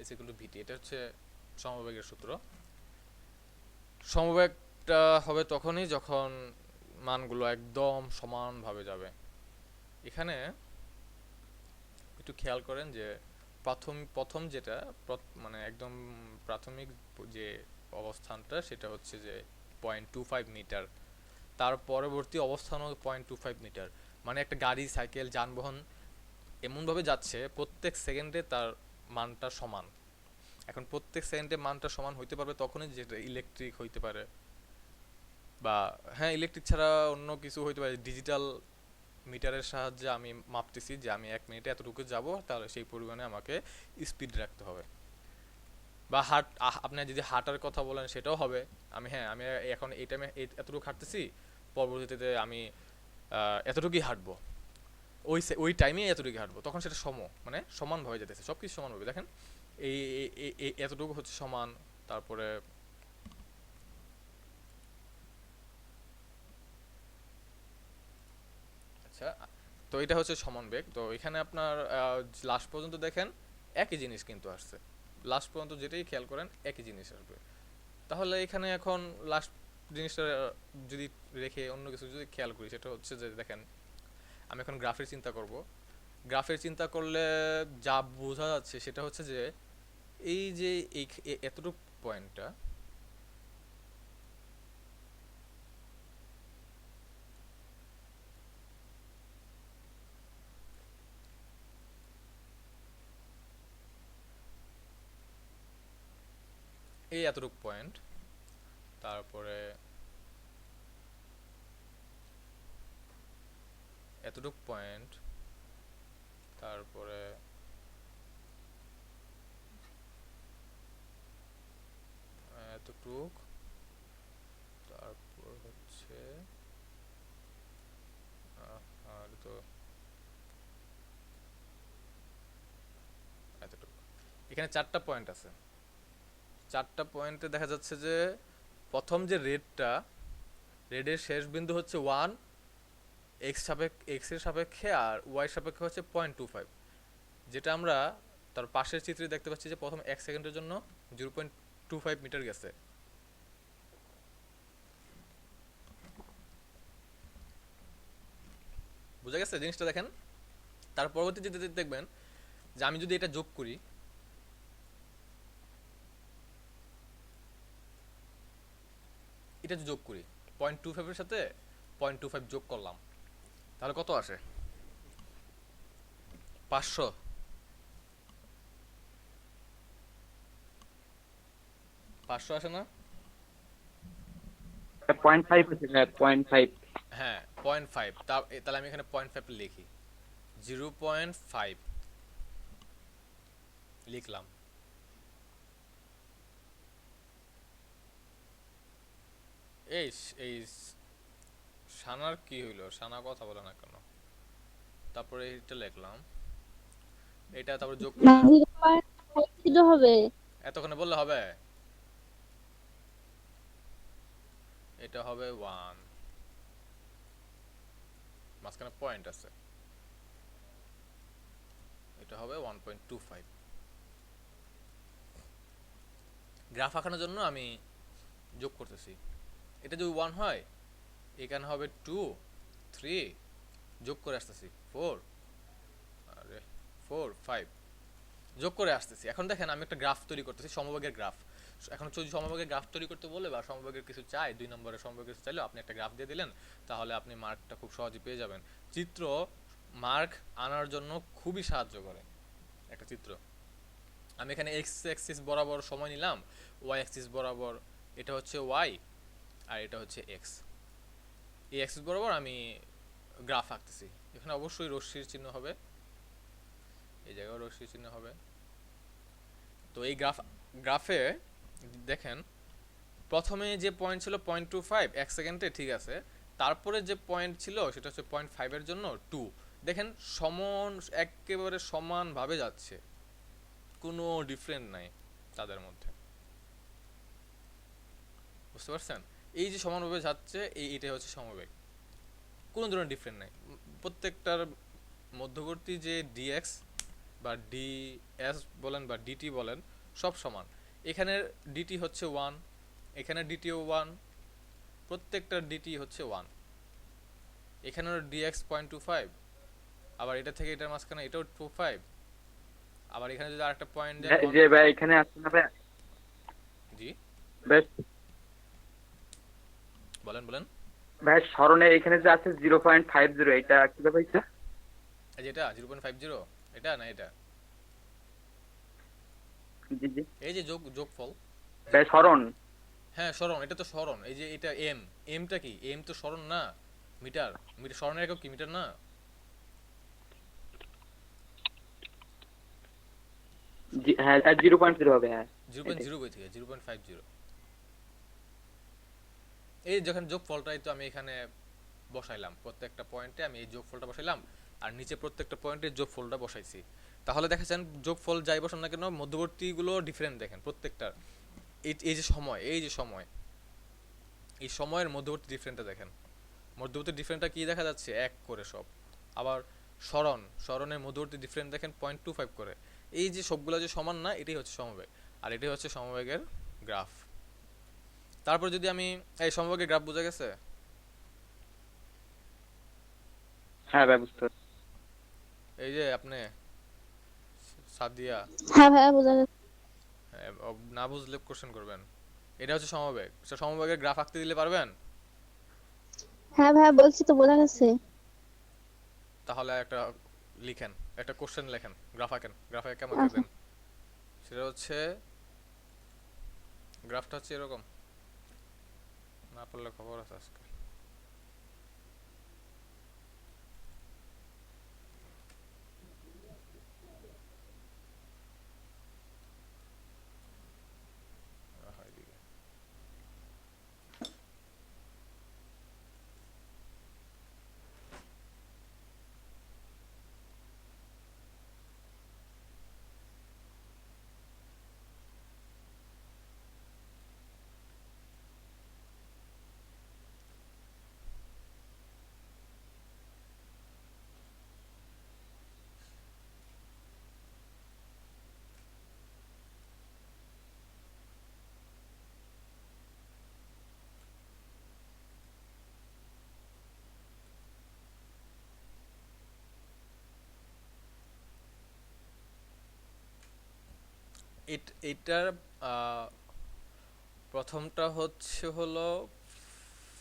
এস ইকুয়াল টু ভিটি, এটা হচ্ছে সমবেগের সূত্র। সমবেগটা হবে তখনই যখন মানগুলো একদম সমানভাবে যাবে। এখানে একটু খেয়াল করেন যে প্রথম যেটা মানে একদম প্রাথমিক যে অবস্থানটা সেটা হচ্ছে যে 0.25 মিটার, তার পরবর্তী অবস্থানও 0.25 মিটার। মানে একটা গাড়ি, সাইকেল, যানবাহন এমনভাবে যাচ্ছে প্রত্যেক সেকেন্ডে তার মানটা সমান। এখন প্রত্যেক সেকেন্ডে মানটা সমান হইতে পারবে তখনই যেটা ইলেকট্রিক হইতে পারে, বা হ্যাঁ ইলেকট্রিক ছাড়া অন্য কিছু হইতে পারে। ডিজিটাল মিটারের সাহায্যে আমি মাপতেছি যে আমি 1 মিনিটে এতটুকু যাব, তাহলে সেই পরিমাণে আমাকে স্পিড রাখতে হবে। বা আপনি যদি হাঁটার কথা বলেন সেটাও হবে। আমি এখন এই টাইমে এতটুকু হাঁটতেছি, পরবর্তীতে আমি এতটুকুই হাঁটবো, ওই টাইমে এতটুকু হাঁটবো, তখন সেটা মানে সমানভাবে যেতেছে, সব কিছু সমানভাবে। দেখেন এই এতটুকু হচ্ছে সমান। তারপরে আচ্ছা, তো এটা হচ্ছে সমান বেগ। তো এখানে আপনার লাস্ট পর্যন্ত দেখেন একই জিনিস কিন্তু আসছে। লাস্ট পর্যন্ত যেটাই খেয়াল করেন একই জিনিস আসবে। তাহলে এখানে এখন লাস্ট জিনিসটা যদি রেখে অন্য কিছু যদি খেয়াল করি, সেটা হচ্ছে যে দেখেন আমি এখন গ্রাফের চিন্তা করব। গ্রাফের চিন্তা করলে যা বোঝা যাচ্ছে সেটা হচ্ছে যে এই যে এতটুকু পয়েন্টটা, এই এতটুকু পয়েন্ট, তারপরে এতটুকু পয়েন্ট, তারপরে এতটুক, তারপর হচ্ছে আর তো এখানে 4টা পয়েন্ট আছে। 4টা পয়েন্টে দেখা যাচ্ছে যে প্রথম যে রেডের শেষ বিন্দু হচ্ছে 1, এক্স এর সাপেক্ষে, আর ওয়াই সাপেক্ষে হচ্ছে 0.25, যেটা আমরা তার পাশের চিত্রে দেখতে পাচ্ছি যে প্রথম 1 সেকেন্ডের জন্য 0.25 মিটার গেছে। বুঝা গেছে জিনিসটা? দেখেন তার পরবর্তী চিত্রে দেখবেন যে আমি যদি এটা যোগ করি, এটা যোগ করি 0.25 এর সাথে 0.25 যোগ করলাম, তাহলে কত আসে? 500। 500 আসে না? 0.5 হচ্ছে ভাই, 0.5। হ্যাঁ 0.5, তাহলে আমি এখানে 0.5 লিখি, 0.5 লিখলাম। এই এই সানার কি হইলো? সানা কথা বলে না কেন? তারপরে এটা লিখলাম, এটা তারপর যোগ না, করলাম। 0.50 হবে। এতক্ষণে বললে হবে? এটা হবে 1, মাঝখানে পয়েন্ট আছে, এটা হবে 1.25। গ্রাফ আঁকানোর জন্য আমি যোগ করতেছি, এটা যদি 1 হয় এখানে হবে 2, 3, যোগ করে আসতেছি 4, আরে 4, 5, যোগ করে আসতেছি। এখন দেখেন আমি একটা গ্রাফ তৈরি করতেছি, সমবেগের গ্রাফ। এখন যদি সমবেগের গ্রাফ তৈরি করতে বলে বা সমবেগের কিছু চাই, 2 নম্বরের সমবেগের কিছু চাইলেও আপনি একটা গ্রাফ দিয়ে দিলেন, তাহলে আপনি মার্কটা খুব সহজে পেয়ে যাবেন। চিত্র মার্ক আনার জন্য খুবই সাহায্য করে একটা চিত্র। আমি এখানে এক্স অ্যাক্সিস বরাবর সময় নিলাম, ওয়াই অ্যাক্সিস বরাবর এটা হচ্ছে ওয়াই আর এটা হচ্ছে এক্স। এই অ্যাক্সিস বরাবর আমি গ্রাফ আঁকতেছি। এখানে অবশ্যই রশ্মির চিহ্ন হবে, এই জায়গায় রশ্মির চিহ্ন হবে। তো এই গ্রাফে দেখেন প্রথমে যে পয়েন্ট ছিল 0.25 এক সেকেন্ডে, ঠিক আছে। তারপরে যে পয়েন্ট ছিল সেটা হচ্ছে 0.5 এর জন্য 2। দেখেন একেবারে সমানভাবে যাচ্ছে, কোনো ডিফারেন্ট নাই তাদের মধ্যে। বুঝতে পারছেন? এই যে সমানভাবে যাচ্ছে, এইটাই হচ্ছে সমবেগ, কোনো ধরনের ডিফারেন্ট নাই। প্রত্যেকটার মধ্যবর্তী যে ডিএক্স বা ডিএস বলেন বা ডিটি বলেন, সব সমান। এখানের ডিটি হচ্ছে 1, এখানে ডিটিও 1, প্রত্যেকটার ডিটি হচ্ছে 1। এখানেও ডিএক্স 0.25, আবার এটা থেকে এটার মাঝখানে এটাও 25, আবার এখানে যদি আরেকটা পয়েন্ট দেন যে ভাই এখানে আসছে না ভাই, জি বেশ বলেন বলেন। ভাই স্মরণে এখানে যে আছে 0.50, এটা কিভাবে হইছে? এই যে এটা 0.50, এটা না এটা, জি জি এই যে যোগফল। ভাই স্মরণ। হ্যাঁ সরণ, এটা তো সরণ। এই যে এটা এমটা কি? এম তো সরণ না, মিটার। মিটার সরণের একক কি? মিটার না? জি হ্যাঁ, 0.0 হবে, হ্যাঁ এটাই। 0.0 কই থেকে? 0.50। এই যখন যোগফলটাই তো আমি এখানে বসাইলাম, প্রত্যেকটা পয়েন্টে আমি এই যোগফলটা বসাইলাম, আর নিচে প্রত্যেকটা পয়েন্টে যোগফলটা বসাইছি। তাহলে দেখাচ্ছেন যোগফল যাই বসান না কেন, মধ্যবর্তীগুলো ডিফারেন্ট দেখেন প্রত্যেকটার। এই যে সময়, এই সময়ের মধ্যবর্তী ডিফারেন্টটা দেখেন। মধ্যবর্তী ডিফারেন্টটা কি দেখা যাচ্ছে? 1 করে সব। আবার স্মরণের মধ্যবর্তী ডিফারেন্ট দেখেন 0.25 করে। এই যে সবগুলো যে সমান না, এটাই হচ্ছে সমবেগ, আর এটাই হচ্ছে সমবেগের গ্রাফ। তারপর যদি আমি এই সমবেগের গ্রাফ, বোঝা গেছে? হ্যাঁ ভাই বুঝতে পারছি। এই যে আপনি সাদিয়া, হ্যাঁ ভাইয়া, বোঝা যাচ্ছে। না বুঝলে কোশ্চেন করবেন। এটা হচ্ছে সমবেগ। সমবেগের গ্রাফ আঁকতে দিলে পারবেন? হ্যাঁ ভাইয়া, বলছি তো, বোঝা গেছে। তাহলে একটা লিখেন, একটা কোশ্চেন লেখেন, গ্রাফ আঁকেন। গ্রাফ আঁকে আমাকে আচ্ছা। দেন। সেটা হচ্ছে, গ্রাফটা হচ্ছে এরকম, না পারলে খবর আছে আজকে। আহা, এদিকে। এইটার আহ, প্রথমটা হলো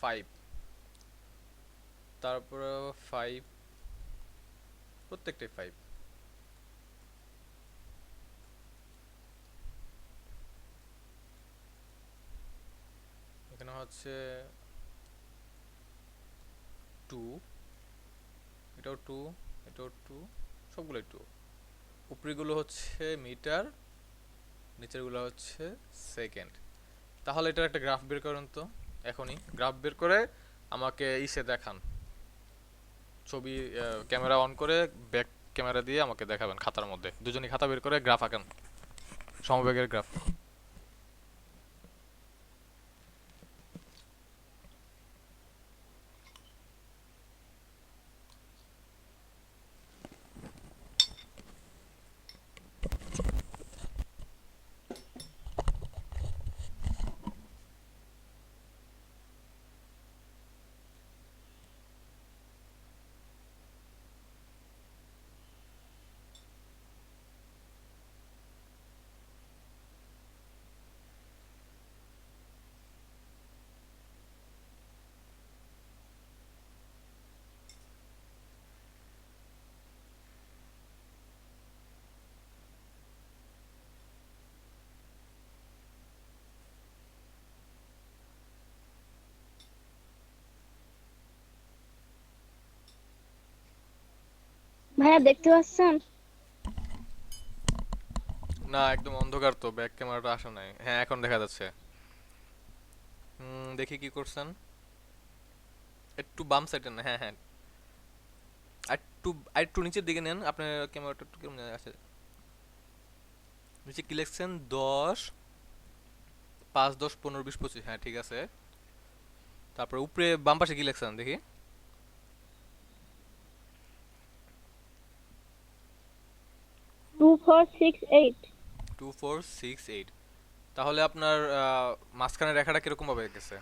5, তারপরে 5, প্রত্যেকটাই 5। এখানে হচ্ছে 2, এটাও 2, এটাও 2, সবগুলোই 2। উপরিগুলো হচ্ছে মিটার, নিচেরগুলো হচ্ছে সেকেন্ড। তাহলে এটার একটা গ্রাফ বের করুন তো, এখনই গ্রাফ বের করে আমাকে ইসে দেখান, ছবি ক্যামেরা অন করে ব্যাক ক্যামেরা দিয়ে আমাকে দেখাবেন খাতার মধ্যে, দুজনই খাতা বের করে গ্রাফ আঁকান, সমবেগের গ্রাফ। ভাইয়া দেখতে পাচ্ছেন? না, একদম অন্ধকার তো, ব্যাক ক্যামেরাটা আসে নাই। হ্যাঁ, এখন দেখা যাচ্ছে। দেখি কি করছেন, একটু বাম সাইডে না, হ্যাঁ হ্যাঁ, একটু একটু নিচের দিকে নেন, আপনার ক্যামেরাটা একটু কেমন আছে, নিচে কি লিখছেন, 10, 5, 10, 15, 20, 25, হ্যাঁ ঠিক আছে। তারপরে উপরে বাম পাশে কি লিখছেন দেখি। 2468। 2468। তাহলে আপনার মাঝখানে রেখাটা কিরকম ভাবে গেছে,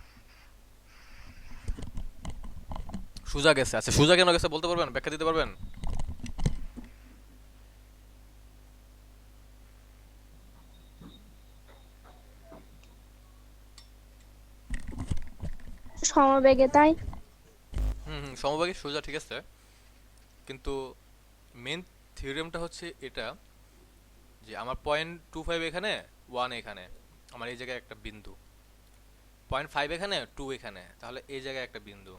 সোজা গেছে? আচ্ছা, সোজা কেন গেছে বলতে পারবেন, ব্যাখ্যা দিতে পারবেন? সমবেগে তাই। সমভাগী সোজা, ঠিক আছে, কিন্তু মেন থিওরেমটা হচ্ছে এটা, যে আমার 0.25 এখানে, 1 এখানে, আমার এই জায়গায় একটা বিন্দু, 0.5 এখানে, 2 এখানে, তাহলে এই জায়গায় একটা বিন্দু,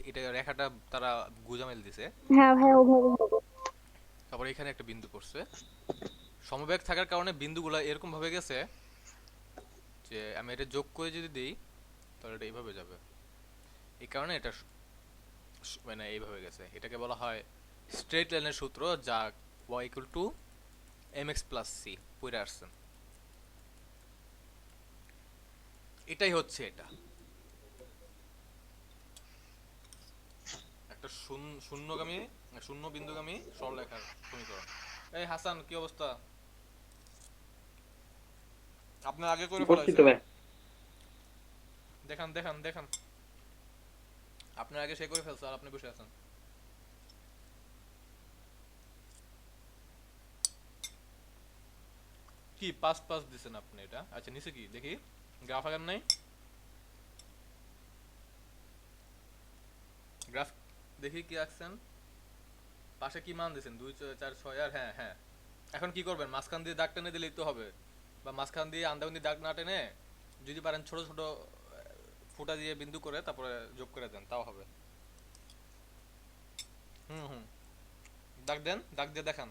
এটা রেখাটা তারা গুজামেল দিছে। হ্যাঁ ভাইয়া ওভাবে হবে। তারপরে এখানে একটা বিন্দু পড়ছে, সমবেগ থাকার কারণে বিন্দুগুলো এরকম ভাবে গেছে যে আমি এটা যোগ করে যদি দিই তাহলে এটা এইভাবে যাবে। এই কারণে এটা মানে এইভাবে গেছে। এটাকে বলা হয় স্ট্রেট লাইনের সূত্র, যা y mx + c পড়ে আসছেন। এটাই হচ্ছে এটা একটা শূন্যগামী, শূন্য বিন্দুগামী সরলরেখার সমীকরণ। এই হাসান, কি অবস্থা? আপনার আগে করে করছি ফেলাইছে, তো ভাই। দেখান দেখান দেখান, আপনার আগে সে করে ফেলছে আর আপনি বসে আছেন। কি 5 দিছেন আপনি এটা? আচ্ছা, নিচে কি দেখি, গ্রাফ আগান নাই, গ্রাফ দেখি কি আঁকছেন, পাশে কি মান দিছেন, 2, 4, 6, আর হ্যাঁ হ্যাঁ। এখন কি করবেন, মাঝখান দিয়ে দাগ টেনে দিলেই তো হবে, বা মাঝখান দিয়ে আন্দাবন্দি দাগ না টেনে যদি পারেন ছোট ছোট ফুটা দিয়ে বিন্দু করে তারপরে যোগ করে দেন, তাও হবে। হুম হুম, দাগ দেন, দাগ দিয়ে দেখান।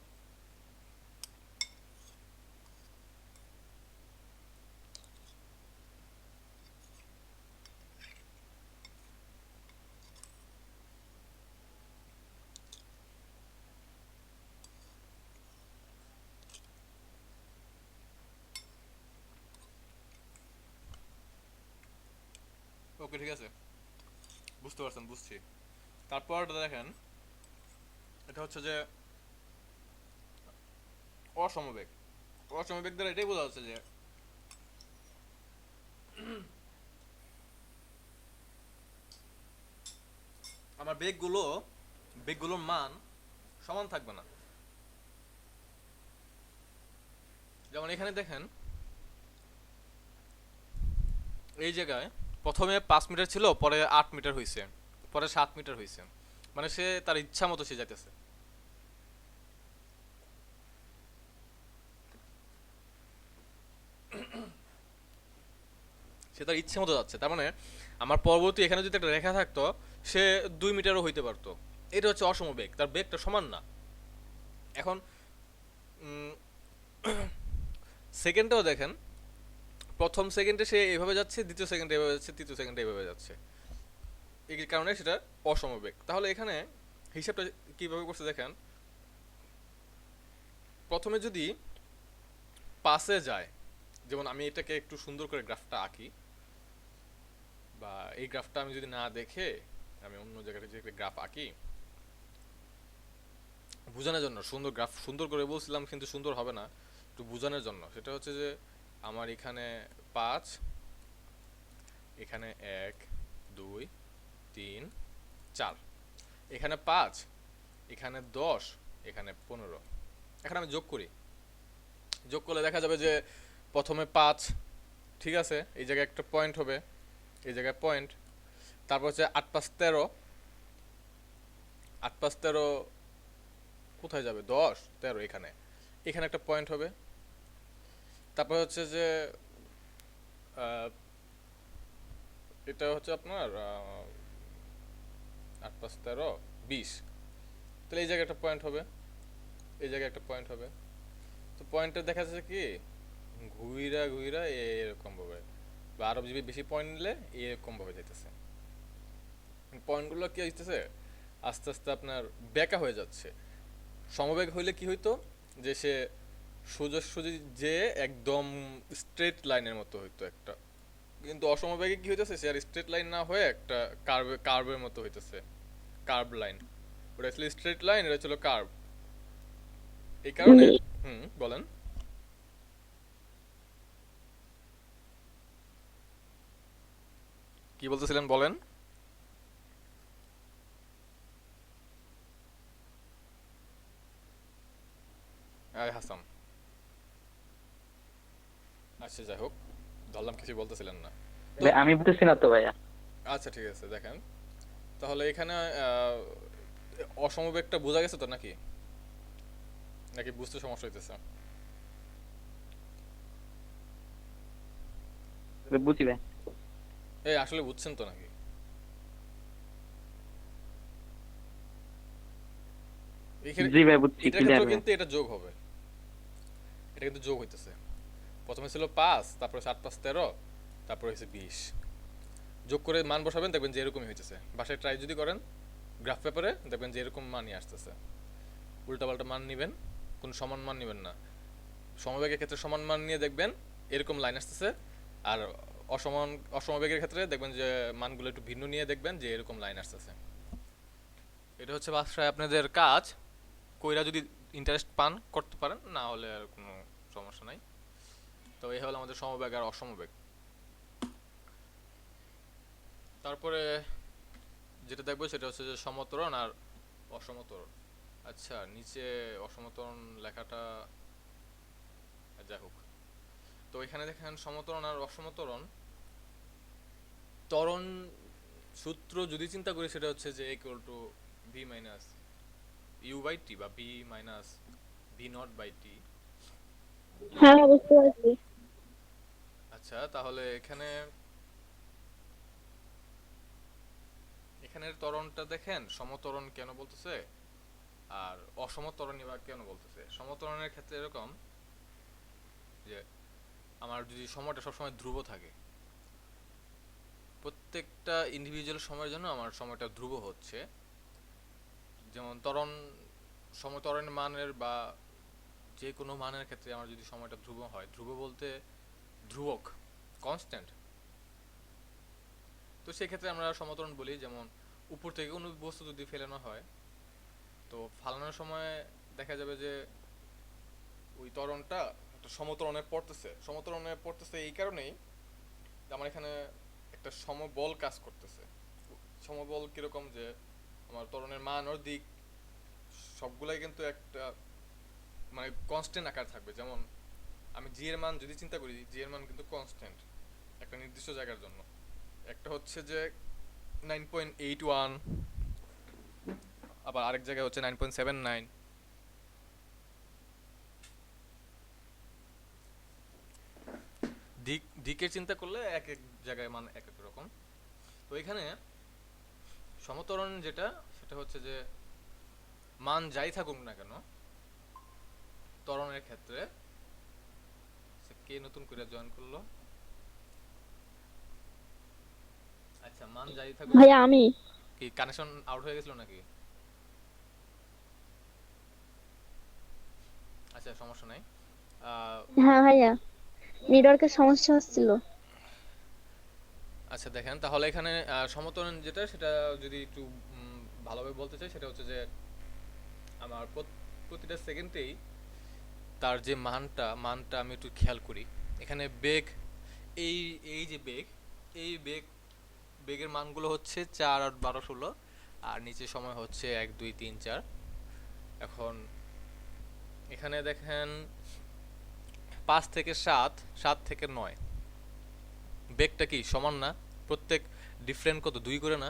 ওকে, ঠিক আছে, বুঝতে পারছেন, বুঝছি। তারপর দেখেন, এটা হচ্ছে যে অসমবেগ। অসমবেগ দ্বারা এটাই বোঝা যাচ্ছে যে আমার বেগগুলোর মান সমান থাকবে না। যেমন এখানে দেখেন এই জায়গায় প্রথমে 5 মিটার ছিল, পরে 8 মিটার হয়েছে, পরে 7 মিটার হয়েছে। মানে সে তার ইচ্ছা মতো সে যাইতেছে। সে তার ইচ্ছে মতো যাচ্ছে। তার মানে আমার পরবর্তী এখানে যদি একটা রেখা থাকতো, সে 2 মিটারও হইতে পারতো। এটা হচ্ছে অসম বেগ, তার বেগটা সমান না। এখন সেকেন্ডটাও দেখেন, প্রথম সেকেন্ডে সে এভাবে যাচ্ছে, দ্বিতীয় সেকেন্ডে এভাবে যাচ্ছে, তৃতীয় সেকেন্ডে এভাবে যাচ্ছে। এই কারণে সেটা অসমবেগ। তাহলে এখানে হিসাবটা কিভাবে করছে দেখেন, প্রথমে যদি পাসে যায়, যেমন আমি এটাকে একটু সুন্দর করে গ্রাফটা আঁকি, বা এই গ্রাফটা আমি যদি না দেখে আমি অন্য জায়গায় যে একটা গ্রাফ আঁকি বোঝানোর জন্য, সুন্দর গ্রাফ সুন্দর করে বলছিলাম কিন্তু সুন্দর হবে না, একটু বোঝানোর জন্য। সেটা হচ্ছে যে আমার এখানে 5, এখানে 1 2 3 4, এখানে 5, এখানে 10, এখানে 15। এখন আমি যোগ করি, যোগ করলে দেখা যাবে যে প্রথমে 5, ঠিক আছে, এই জায়গায় একটা পয়েন্ট হবে, এই জায়গায় পয়েন্ট। তারপর হচ্ছে 8 5 13, 8 5 13 কোথায় যাবে, 10 13, এখানে এখানে একটা পয়েন্ট হবে। তারপর হচ্ছে যে এটা হচ্ছে আপনার 8 5 13 20, তাহলে এই জায়গায় একটা পয়েন্ট হবে, এই জায়গায় একটা পয়েন্ট হবে। তো পয়েন্টটা দেখা যাচ্ছে কি ঘুইরা ঘুইরা এরকম ভাবে, বা আরো যদি বেশি পয়েন্ট নিলে এরকম ভাবে যাইতেছে। পয়েন্টগুলো কি হইতেছে, আস্তে আস্তে আপনার বেঁকা হয়ে যাচ্ছে। সমবেগ হইলে কি হইতো, যে সে সোজাসুজি যে একদম স্ট্রেট লাইনের মতো হইতো একটা, কিন্তু অসমবেগে কি হইতেছে, সে আর স্ট্রেট লাইন না হয়ে একটা কার্ভের মতো হইতেছে, কার্ভ লাইন। ওটা ছিল স্ট্রেট লাইন, এটা ছিল কার্ভ। এই কারণে বলেন। কি বলতেছিলেন বলেন। আয় হাসান, আচ্ছা যাই হোক, ধরলাম কিছু বলতেছিলেন না। তো ভাই আমি বুঝতেছি না তো ভাইয়া। আচ্ছা ঠিক আছে, দেখেন তাহলে এখানে অসমবেগটা বোঝা গেছে তো, নাকি নাকি বুঝতে সমস্যা হইতেছে? বুঝি ভাই। এই আসলে বুঝছেন তো নাকি? এখানে জি ভাই বুঝছি, এটার ক্লিয়ার ক্ষেত্রেও ভাই। কিন্তু এটা যোগ হবে, এটা কিন্তু যোগ হইতেছে। প্রথমে ছিল 5, তারপরে 7 5 13, তারপরে হয়েছে 20। যোগ করে মান বসাবেন, দেখবেন যে এরকমই হইতেছে। বাসায় ট্রাই যদি করেন গ্রাফ পেপারে, দেখবেন যে এরকম মানই আসতেছে। উল্টাপাল্টা মান নিবেন, কোনো সমান মান নিবেন না। সমবেগের ক্ষেত্রে সমান মান নিয়ে দেখবেন এরকম লাইন আসতেছে, আর অসমবেগের ক্ষেত্রে দেখবেন যে মানগুলো একটু ভিন্ন নিয়ে দেখবেন যে এরকম লাইন আসতেছে। এটা হচ্ছে বাসায় আপনাদের কাজ, কইরা যদি ইন্টারেস্ট পান করতে পারেন, না হলে আর কোনো সমস্যা নাই। তো এই হলো আমাদের সমবেগ আর অসমবেগ। তারপরে যেটা দেখবো সেটা হচ্ছে যে সমত্বরণ আর অসমত্বরণ। আচ্ছা, নিচে অসমত্বরণ লেখাটা যাই হোক। তো এখানে দেখেন সমত্বরণ আর অসমত্বরণ, ত্বরণ সূত্র যদি চিন্তা করি সেটা হচ্ছে যে equal to V minus U by T, বা V minus V naught by T. হ্যাঁ হ্যাঁ, বুঝতে পারছি। আচ্ছা তাহলে এখানে এখানের ত্বরণটা দেখেন সমত্বরণ কেন বলতেছে, আর অসমত্বরণ বা কেন বলতেছে। সমত্বরণের ক্ষেত্রে এরকম যে আমার যদি সময়টা সবসময় ধ্রুব থাকে, প্রত্যেকটা ইন্ডিভিজুয়াল সময়ের জন্য আমার সময়টা ধ্রুব হচ্ছে। যেমন ত্বরণের মানের বা যে কোনো মানের ক্ষেত্রে আমার যদি সময়টা ধ্রুব হয়, ধ্রুব বলতে ধ্রুবক, কনস্ট্যান্ট, তো সেক্ষেত্রে আমরা সমত্বরণ বলি। যেমন উপর থেকে কোনো বস্তু যদি ফেলানো হয়, তো ফালানোর সময় দেখা যাবে যে ওই ত্বরণটা একটা সমত্বরণে পড়তেছে এই কারণেই যে আমার এখানে একটা সমবল কাজ করতেছে। সমবল কিরকম, যে আমার ত্বরণের মান ও দিক সবগুলাই কিন্তু একটা মানে কনস্ট্যান্ট আকার থাকবে। যেমন আমি জি এর মান যদি চিন্তা করি, জি এর মান কিন্তু কনস্ট্যান্ট একটা নির্দিষ্ট জায়গার জন্য। একটা হচ্ছে যে 9.81, আবার আরেক জায়গায় হচ্ছে 9.79। দিকের চিন্তা করলে এক এক জায়গায় মান এক এক রকম। তো এখানে সমতরণ যেটা, সেটা হচ্ছে যে মান যাই থাকুক না কেন ত্বরণের ক্ষেত্রে, কে নতুন করে জয়েন করলো? আচ্ছা, মান যাই থাকুক, ভাইয়া আমি। কি কানেকশন আউট হয়ে গেছিল নাকি? আচ্ছা, সমস্যা নাই। হ্যাঁ ভাইয়া, নেটওয়ার্কের সমস্যা হচ্ছিল। আচ্ছা দেখেন, তাহলে এখানে সমতরণ যেটা, সেটা যদি একটু ভালোভাবে বলতে চাই, সেটা হচ্ছে যে আমার প্রতিটা সেকেন্ডেই তার যে মানটা আমি একটু খেয়াল করি। এখানে বেগ, এই এই যে বেগ, এই বেগের মানগুলো হচ্ছে 4, 8, 12, 16, আর নিচে সময় হচ্ছে 1, 2, 3, 4। এখন এখানে দেখেন 5 থেকে 7, 7 থেকে 9, বেগটা কি সমান না? প্রত্যেক ডিফারেন্ট কত, 2 করে না?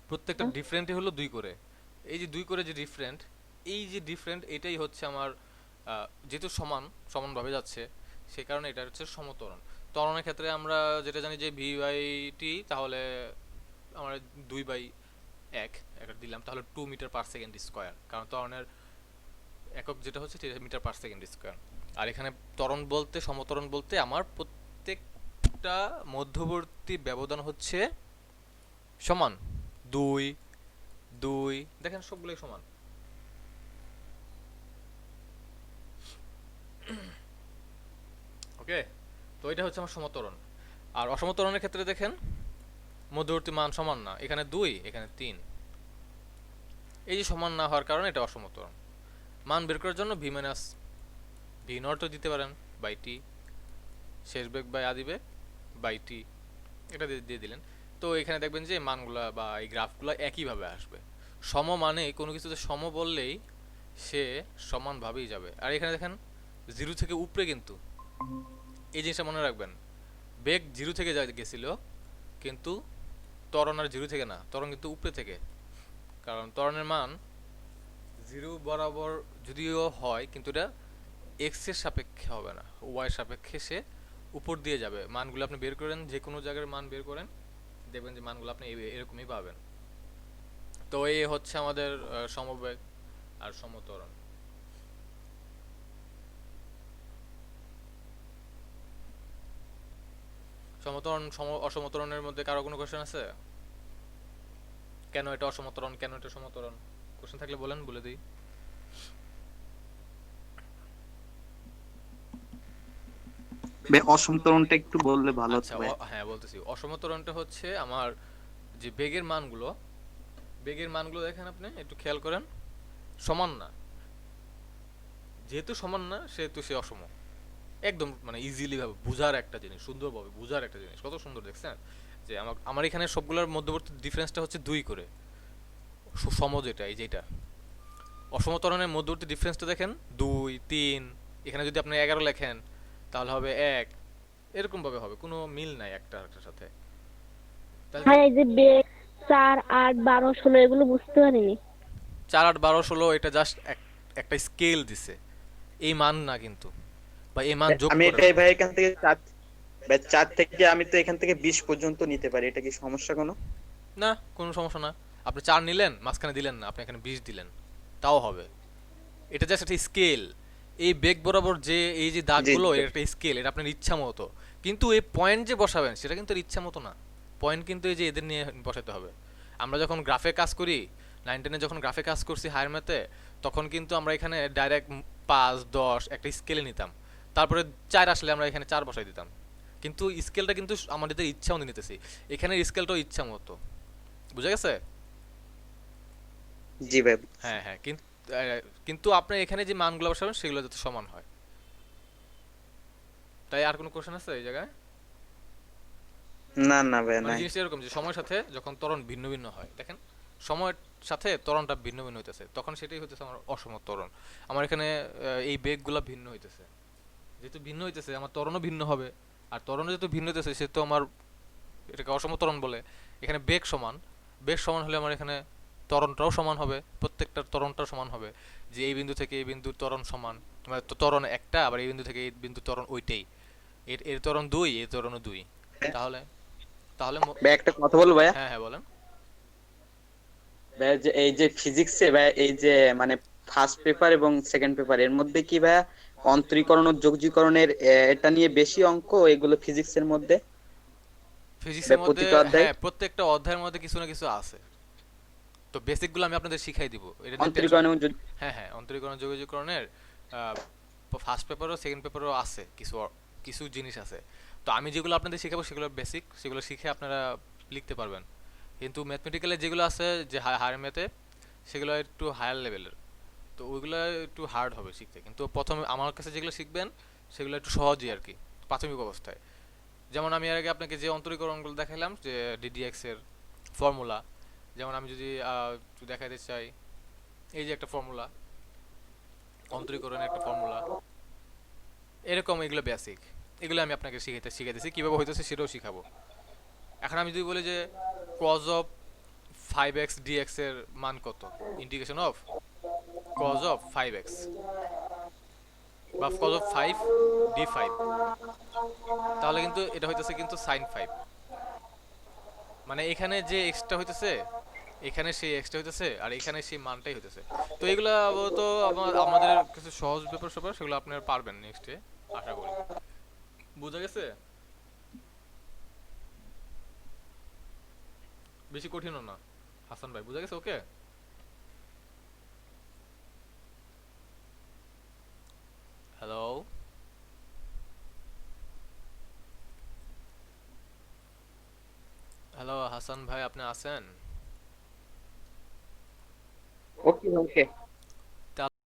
প্রত্যেকটা ডিফারেন্টই হলো 2 করে। এই যে 2 করে যে ডিফারেন্ট, এই যে ডিফারেন্ট, এটাই হচ্ছে আমার যেহেতু সমানভাবে যাচ্ছে, সেই কারণে এটা হচ্ছে সমতরণ। ত্বরণের ক্ষেত্রে আমরা যেটা জানি যে ভি বাই টি, তাহলে আমরা 2/1 এটা দিলাম, তাহলে 2 মিটার পার সেকেন্ড স্কোয়ার, কারণ ত্বরণের একক যেটা হচ্ছে মিটার পার সেকেন্ড স্কোয়ার। আর এখানে ত্বরণ বলতে, সমতরণ বলতে আমার প্রত্যেকটা মধ্যবর্তী ব্যবধান হচ্ছে সমান। 2, 2, দেখেন সবগুলোই সমান। ওকে, তো এটা হচ্ছে আমার সমতরণ। আর অসমতরণের ক্ষেত্রে দেখেন মধ্যবর্তী মান সমান না, এখানে 2, এখানে 3। এই যে সমান না হওয়ার কারণে এটা অসমতরণ। মান বের করার জন্য ভি মাইনাস ভি নটও দিতে পারেন বাই টি, শেষ বেগ বাই আদি বেগ বাই টি, এটা দিয়ে দিলেন। তো এখানে দেখবেন যে মানগুলা বা এই গ্রাফগুলো একইভাবে আসবে। সম মানে কোনো কিছুতে সম বললেই সে সমানভাবেই যাবে। আর এখানে দেখেন 0 থেকে উপরে, কিন্তু এই জিনিসটা মনে রাখবেন, বেগ 0 থেকে গেছিল, কিন্তু ত্বরণ আর 0 থেকে না, ত্বরণ কিন্তু উপরে থেকে। কারণ ত্বরণের মান 0 বরাবর যদিও হয়, কিন্তু এটা এক্স এর সাপেক্ষে হবে না, ওয়াই এর সাপেক্ষে সে উপর দিয়ে যাবে। মানগুলো আপনি বের করেন, যে কোনো জায়গার মান বের করেন, দেখবেন যে মানগুলো আপনি এরকমই পাবেন। তো এই হচ্ছে আমাদের সমবেগ আর সমত্বরণ। সমত্বরণ অসমত্বরণের মধ্যে কারো কোনো কোশ্চেন আছে? কেন এটা অসমত্বরণ, কেন এটা সমত্বরণ? কোশ্চেন থাকলে বলেন, বলে দিই। ভাই অসমতরণটা একটু বললে ভালো হতো আচ্ছা, ভাই। হ্যাঁ বলতেছি। অসমত্বরণটা হচ্ছে আমার যে বেগের মানগুলো দেখেন, আপনি একটু খেয়াল করেন, সমান না। যেহেতু সমান না, সেহেতু সে অসম। একদম মানে ইজিলি ভাবে বুঝার একটা জিনিস, সুন্দরভাবে বুঝার একটা জিনিস, কত সুন্দর দেখছেন যে আমার এখানে সবগুলোর মধ্যবর্তী ডিফারেন্সটা হচ্ছে 2 করে। সম যেটা, এই যেটা অসমতরণের মধ্যবর্তী ডিফারেন্সটা দেখেন 2, 3। এখানে যদি আপনি 11 লেখেন, তাহলে হবে 1, এরকম ভাবে হবে, কোনো মিল নাই একটা আরেকটার সাথে। তাহলে ভাই এই যে বেগ 4, 8, 12, 16 এগুলো বুঝতে পারিনি। 4, 8, 12, 16 এটা জাস্ট একটা স্কেল দিছে, এই মান না কিন্তু, বা এই মান যোগ আমি করে না। এটাই ভাই এখান থেকে 4, ভাই 4 থেকে আমি তো এখান থেকে 20 পর্যন্ত নিতে পারি, এটা কি সমস্যা কোনো? না, কোনো সমস্যা না। আপনি 4 নিলেন, মাঝখানে দিলেন না, আপনি এখানে 20 দিলেন, তাও হবে। এটা জাস্ট একটা স্কেল। এই বেগ বরাবর যে এই যে জি দাগগুলো, জি এটা একটা স্কেল, এটা আপনার ইচ্ছা মতো। কিন্তু এই পয়েন্ট যে বসাবেন, সেটা কিন্তু ইচ্ছা মতো না। পয়েন্ট কিন্তু এই যে এদের নিয়ে বসাতে হবে। আমরা যখন গ্রাফে কাজ করি, 9, 10-এ যখন গ্রাফে কাজ করছি হায়ার ম্যাথে, তখন কিন্তু আমরা এখানে ডাইরেক্ট 5, 10 একটা স্কেলে নিতাম। তারপরে 4 আসলে আমরা এখানে 4 বসাই দিতাম। কিন্তু স্কেলটা কিন্তু আমাদের ইচ্ছা মতো নিতেছি। এখানে স্কেলটাও ইচ্ছা মতো। বুঝা গেছে? জি ভাই। হ্যাঁ হ্যাঁ, কিন্তু আপনি এখানে যে মানগুলো বসাবেন, সেগুলো যাতে সমান হয়। তাই আর কোনো কোশ্চেন আছে এই জায়গায়? না না ভাই মানে নাই। জিনিসটা এরকম যে সময়ের সাথে যখন ত্বরণ ভিন্ন ভিন্ন হয়, দেখেন সময় সাথে ত্বরণটা ভিন্ন ভিন্ন হইতেছে, তখন সেটাই হইতেছে আমার অসম ত্বরণ। আমার এখানে এই বেগগুলা ভিন্ন হইতেছে, যেহেতু ভিন্ন হইতেছে আমার ত্বরণও ভিন্ন হবে। আর ত্বরণ যেহেতু ভিন্ন হইতেছে সেহেতু আমার এটাকে অসম ত্বরণ বলে। এখানে বেগ সমান, বেগ সমান হলে আমার এখানে ত্বরণটাও সমান হবে, প্রত্যেকটার ত্বরণটাও সমান হবে। যে এই বিন্দু থেকে এই বিন্দুর ত্বরণ সমান, মানে তো ত্বরণ একটা, আবার এই বিন্দু থেকে এই বিন্দুর ত্বরণ ওইটাই, এর এর ত্বরণ 2, এর ত্বরণও 2। তাহলে তাহলে ভাই একটা কথা বলবো ভাইয়া। হ্যাঁ হ্যাঁ বলেন। ভাইয়া যে এই যে ফিজিক্সে ভাইয়া এই যে মানে ফার্স্ট পেপার এবং সেকেন্ড পেপার এর মধ্যে কি ভাইয়া অন্তরীকরণ ও যোগজীকরণের এটা নিয়ে বেশি অঙ্ক এগুলো ফিজিক্সের মধ্যে ফিজিক্সের মধ্যে প্রতিটা অধ্যায় হ্যাঁ প্রত্যেকটা অধ্যায়ের মধ্যে কিছু না কিছু আছে। তো বেসিকগুলো আমি আপনাদের শিখাই দিব, এটা নিয়ে টেনশন। অন্তরীকরণ এবং হ্যাঁ হ্যাঁ, অন্তরীকরণ যোগাযোগকরণের ফার্স্ট পেপারও সেকেন্ড পেপারও আছে কিছু কিছু জিনিস আছে। তো আমি যেগুলো আপনাদের শেখাবো সেগুলো বেসিক, সেগুলো শিখে আপনারা লিখতে পারবেন। কিন্তু ম্যাথমেটিক্যালে যেগুলো আছে যে হায়ার ম্যাথে, সেগুলো একটু হায়ার লেভেলের, তো ওইগুলো একটু হার্ড হবে শিখতে। কিন্তু প্রথমে আমার কাছে যেগুলো শিখবেন সেগুলো একটু সহজই আর কি, প্রাথমিক অবস্থায়। যেমন আমি এর আগে আপনাকে যে অন্তরীকরণগুলো দেখালাম, যে ডিডিএক্স এর ফর্মুলা, যেমন আমি যদি একটু দেখাতে চাই, এই যে একটা ফর্মুলা, অন্তরীকরণের একটা ফর্মুলা, এরকম এগুলো বেসিক, এগুলো আমি আপনাকে শিখাইতেছি কীভাবে হইতেছে সেটাও শিখাবো। এখন আমি যদি বলি যে cos অফ 5x dx এর মান কত, integration of cos of 5x বা cos অফ 5 d5, তাহলে কিন্তু এটা হইতেছে কিন্তু sin 5। মানে এখানে যে এক্সট্রা হইতেছে, এখানে সেই এক্সট্রা হইতেছে, আর এখানে সেই মানটাই হইতেছে। তো এগুলো তো আমাদের কিছু সহজ ব্যাপার স্যাপার, সেগুলো আপনারা পারবেন নেক্সটে, আশা করি। বুঝা গেছে? বেশি কঠিনও না হাসান ভাই, বুঝা গেছে? ওকে, হ্যালো, হ্যালো হাসান ভাই, আপনি আছেন? ওকে ওকে।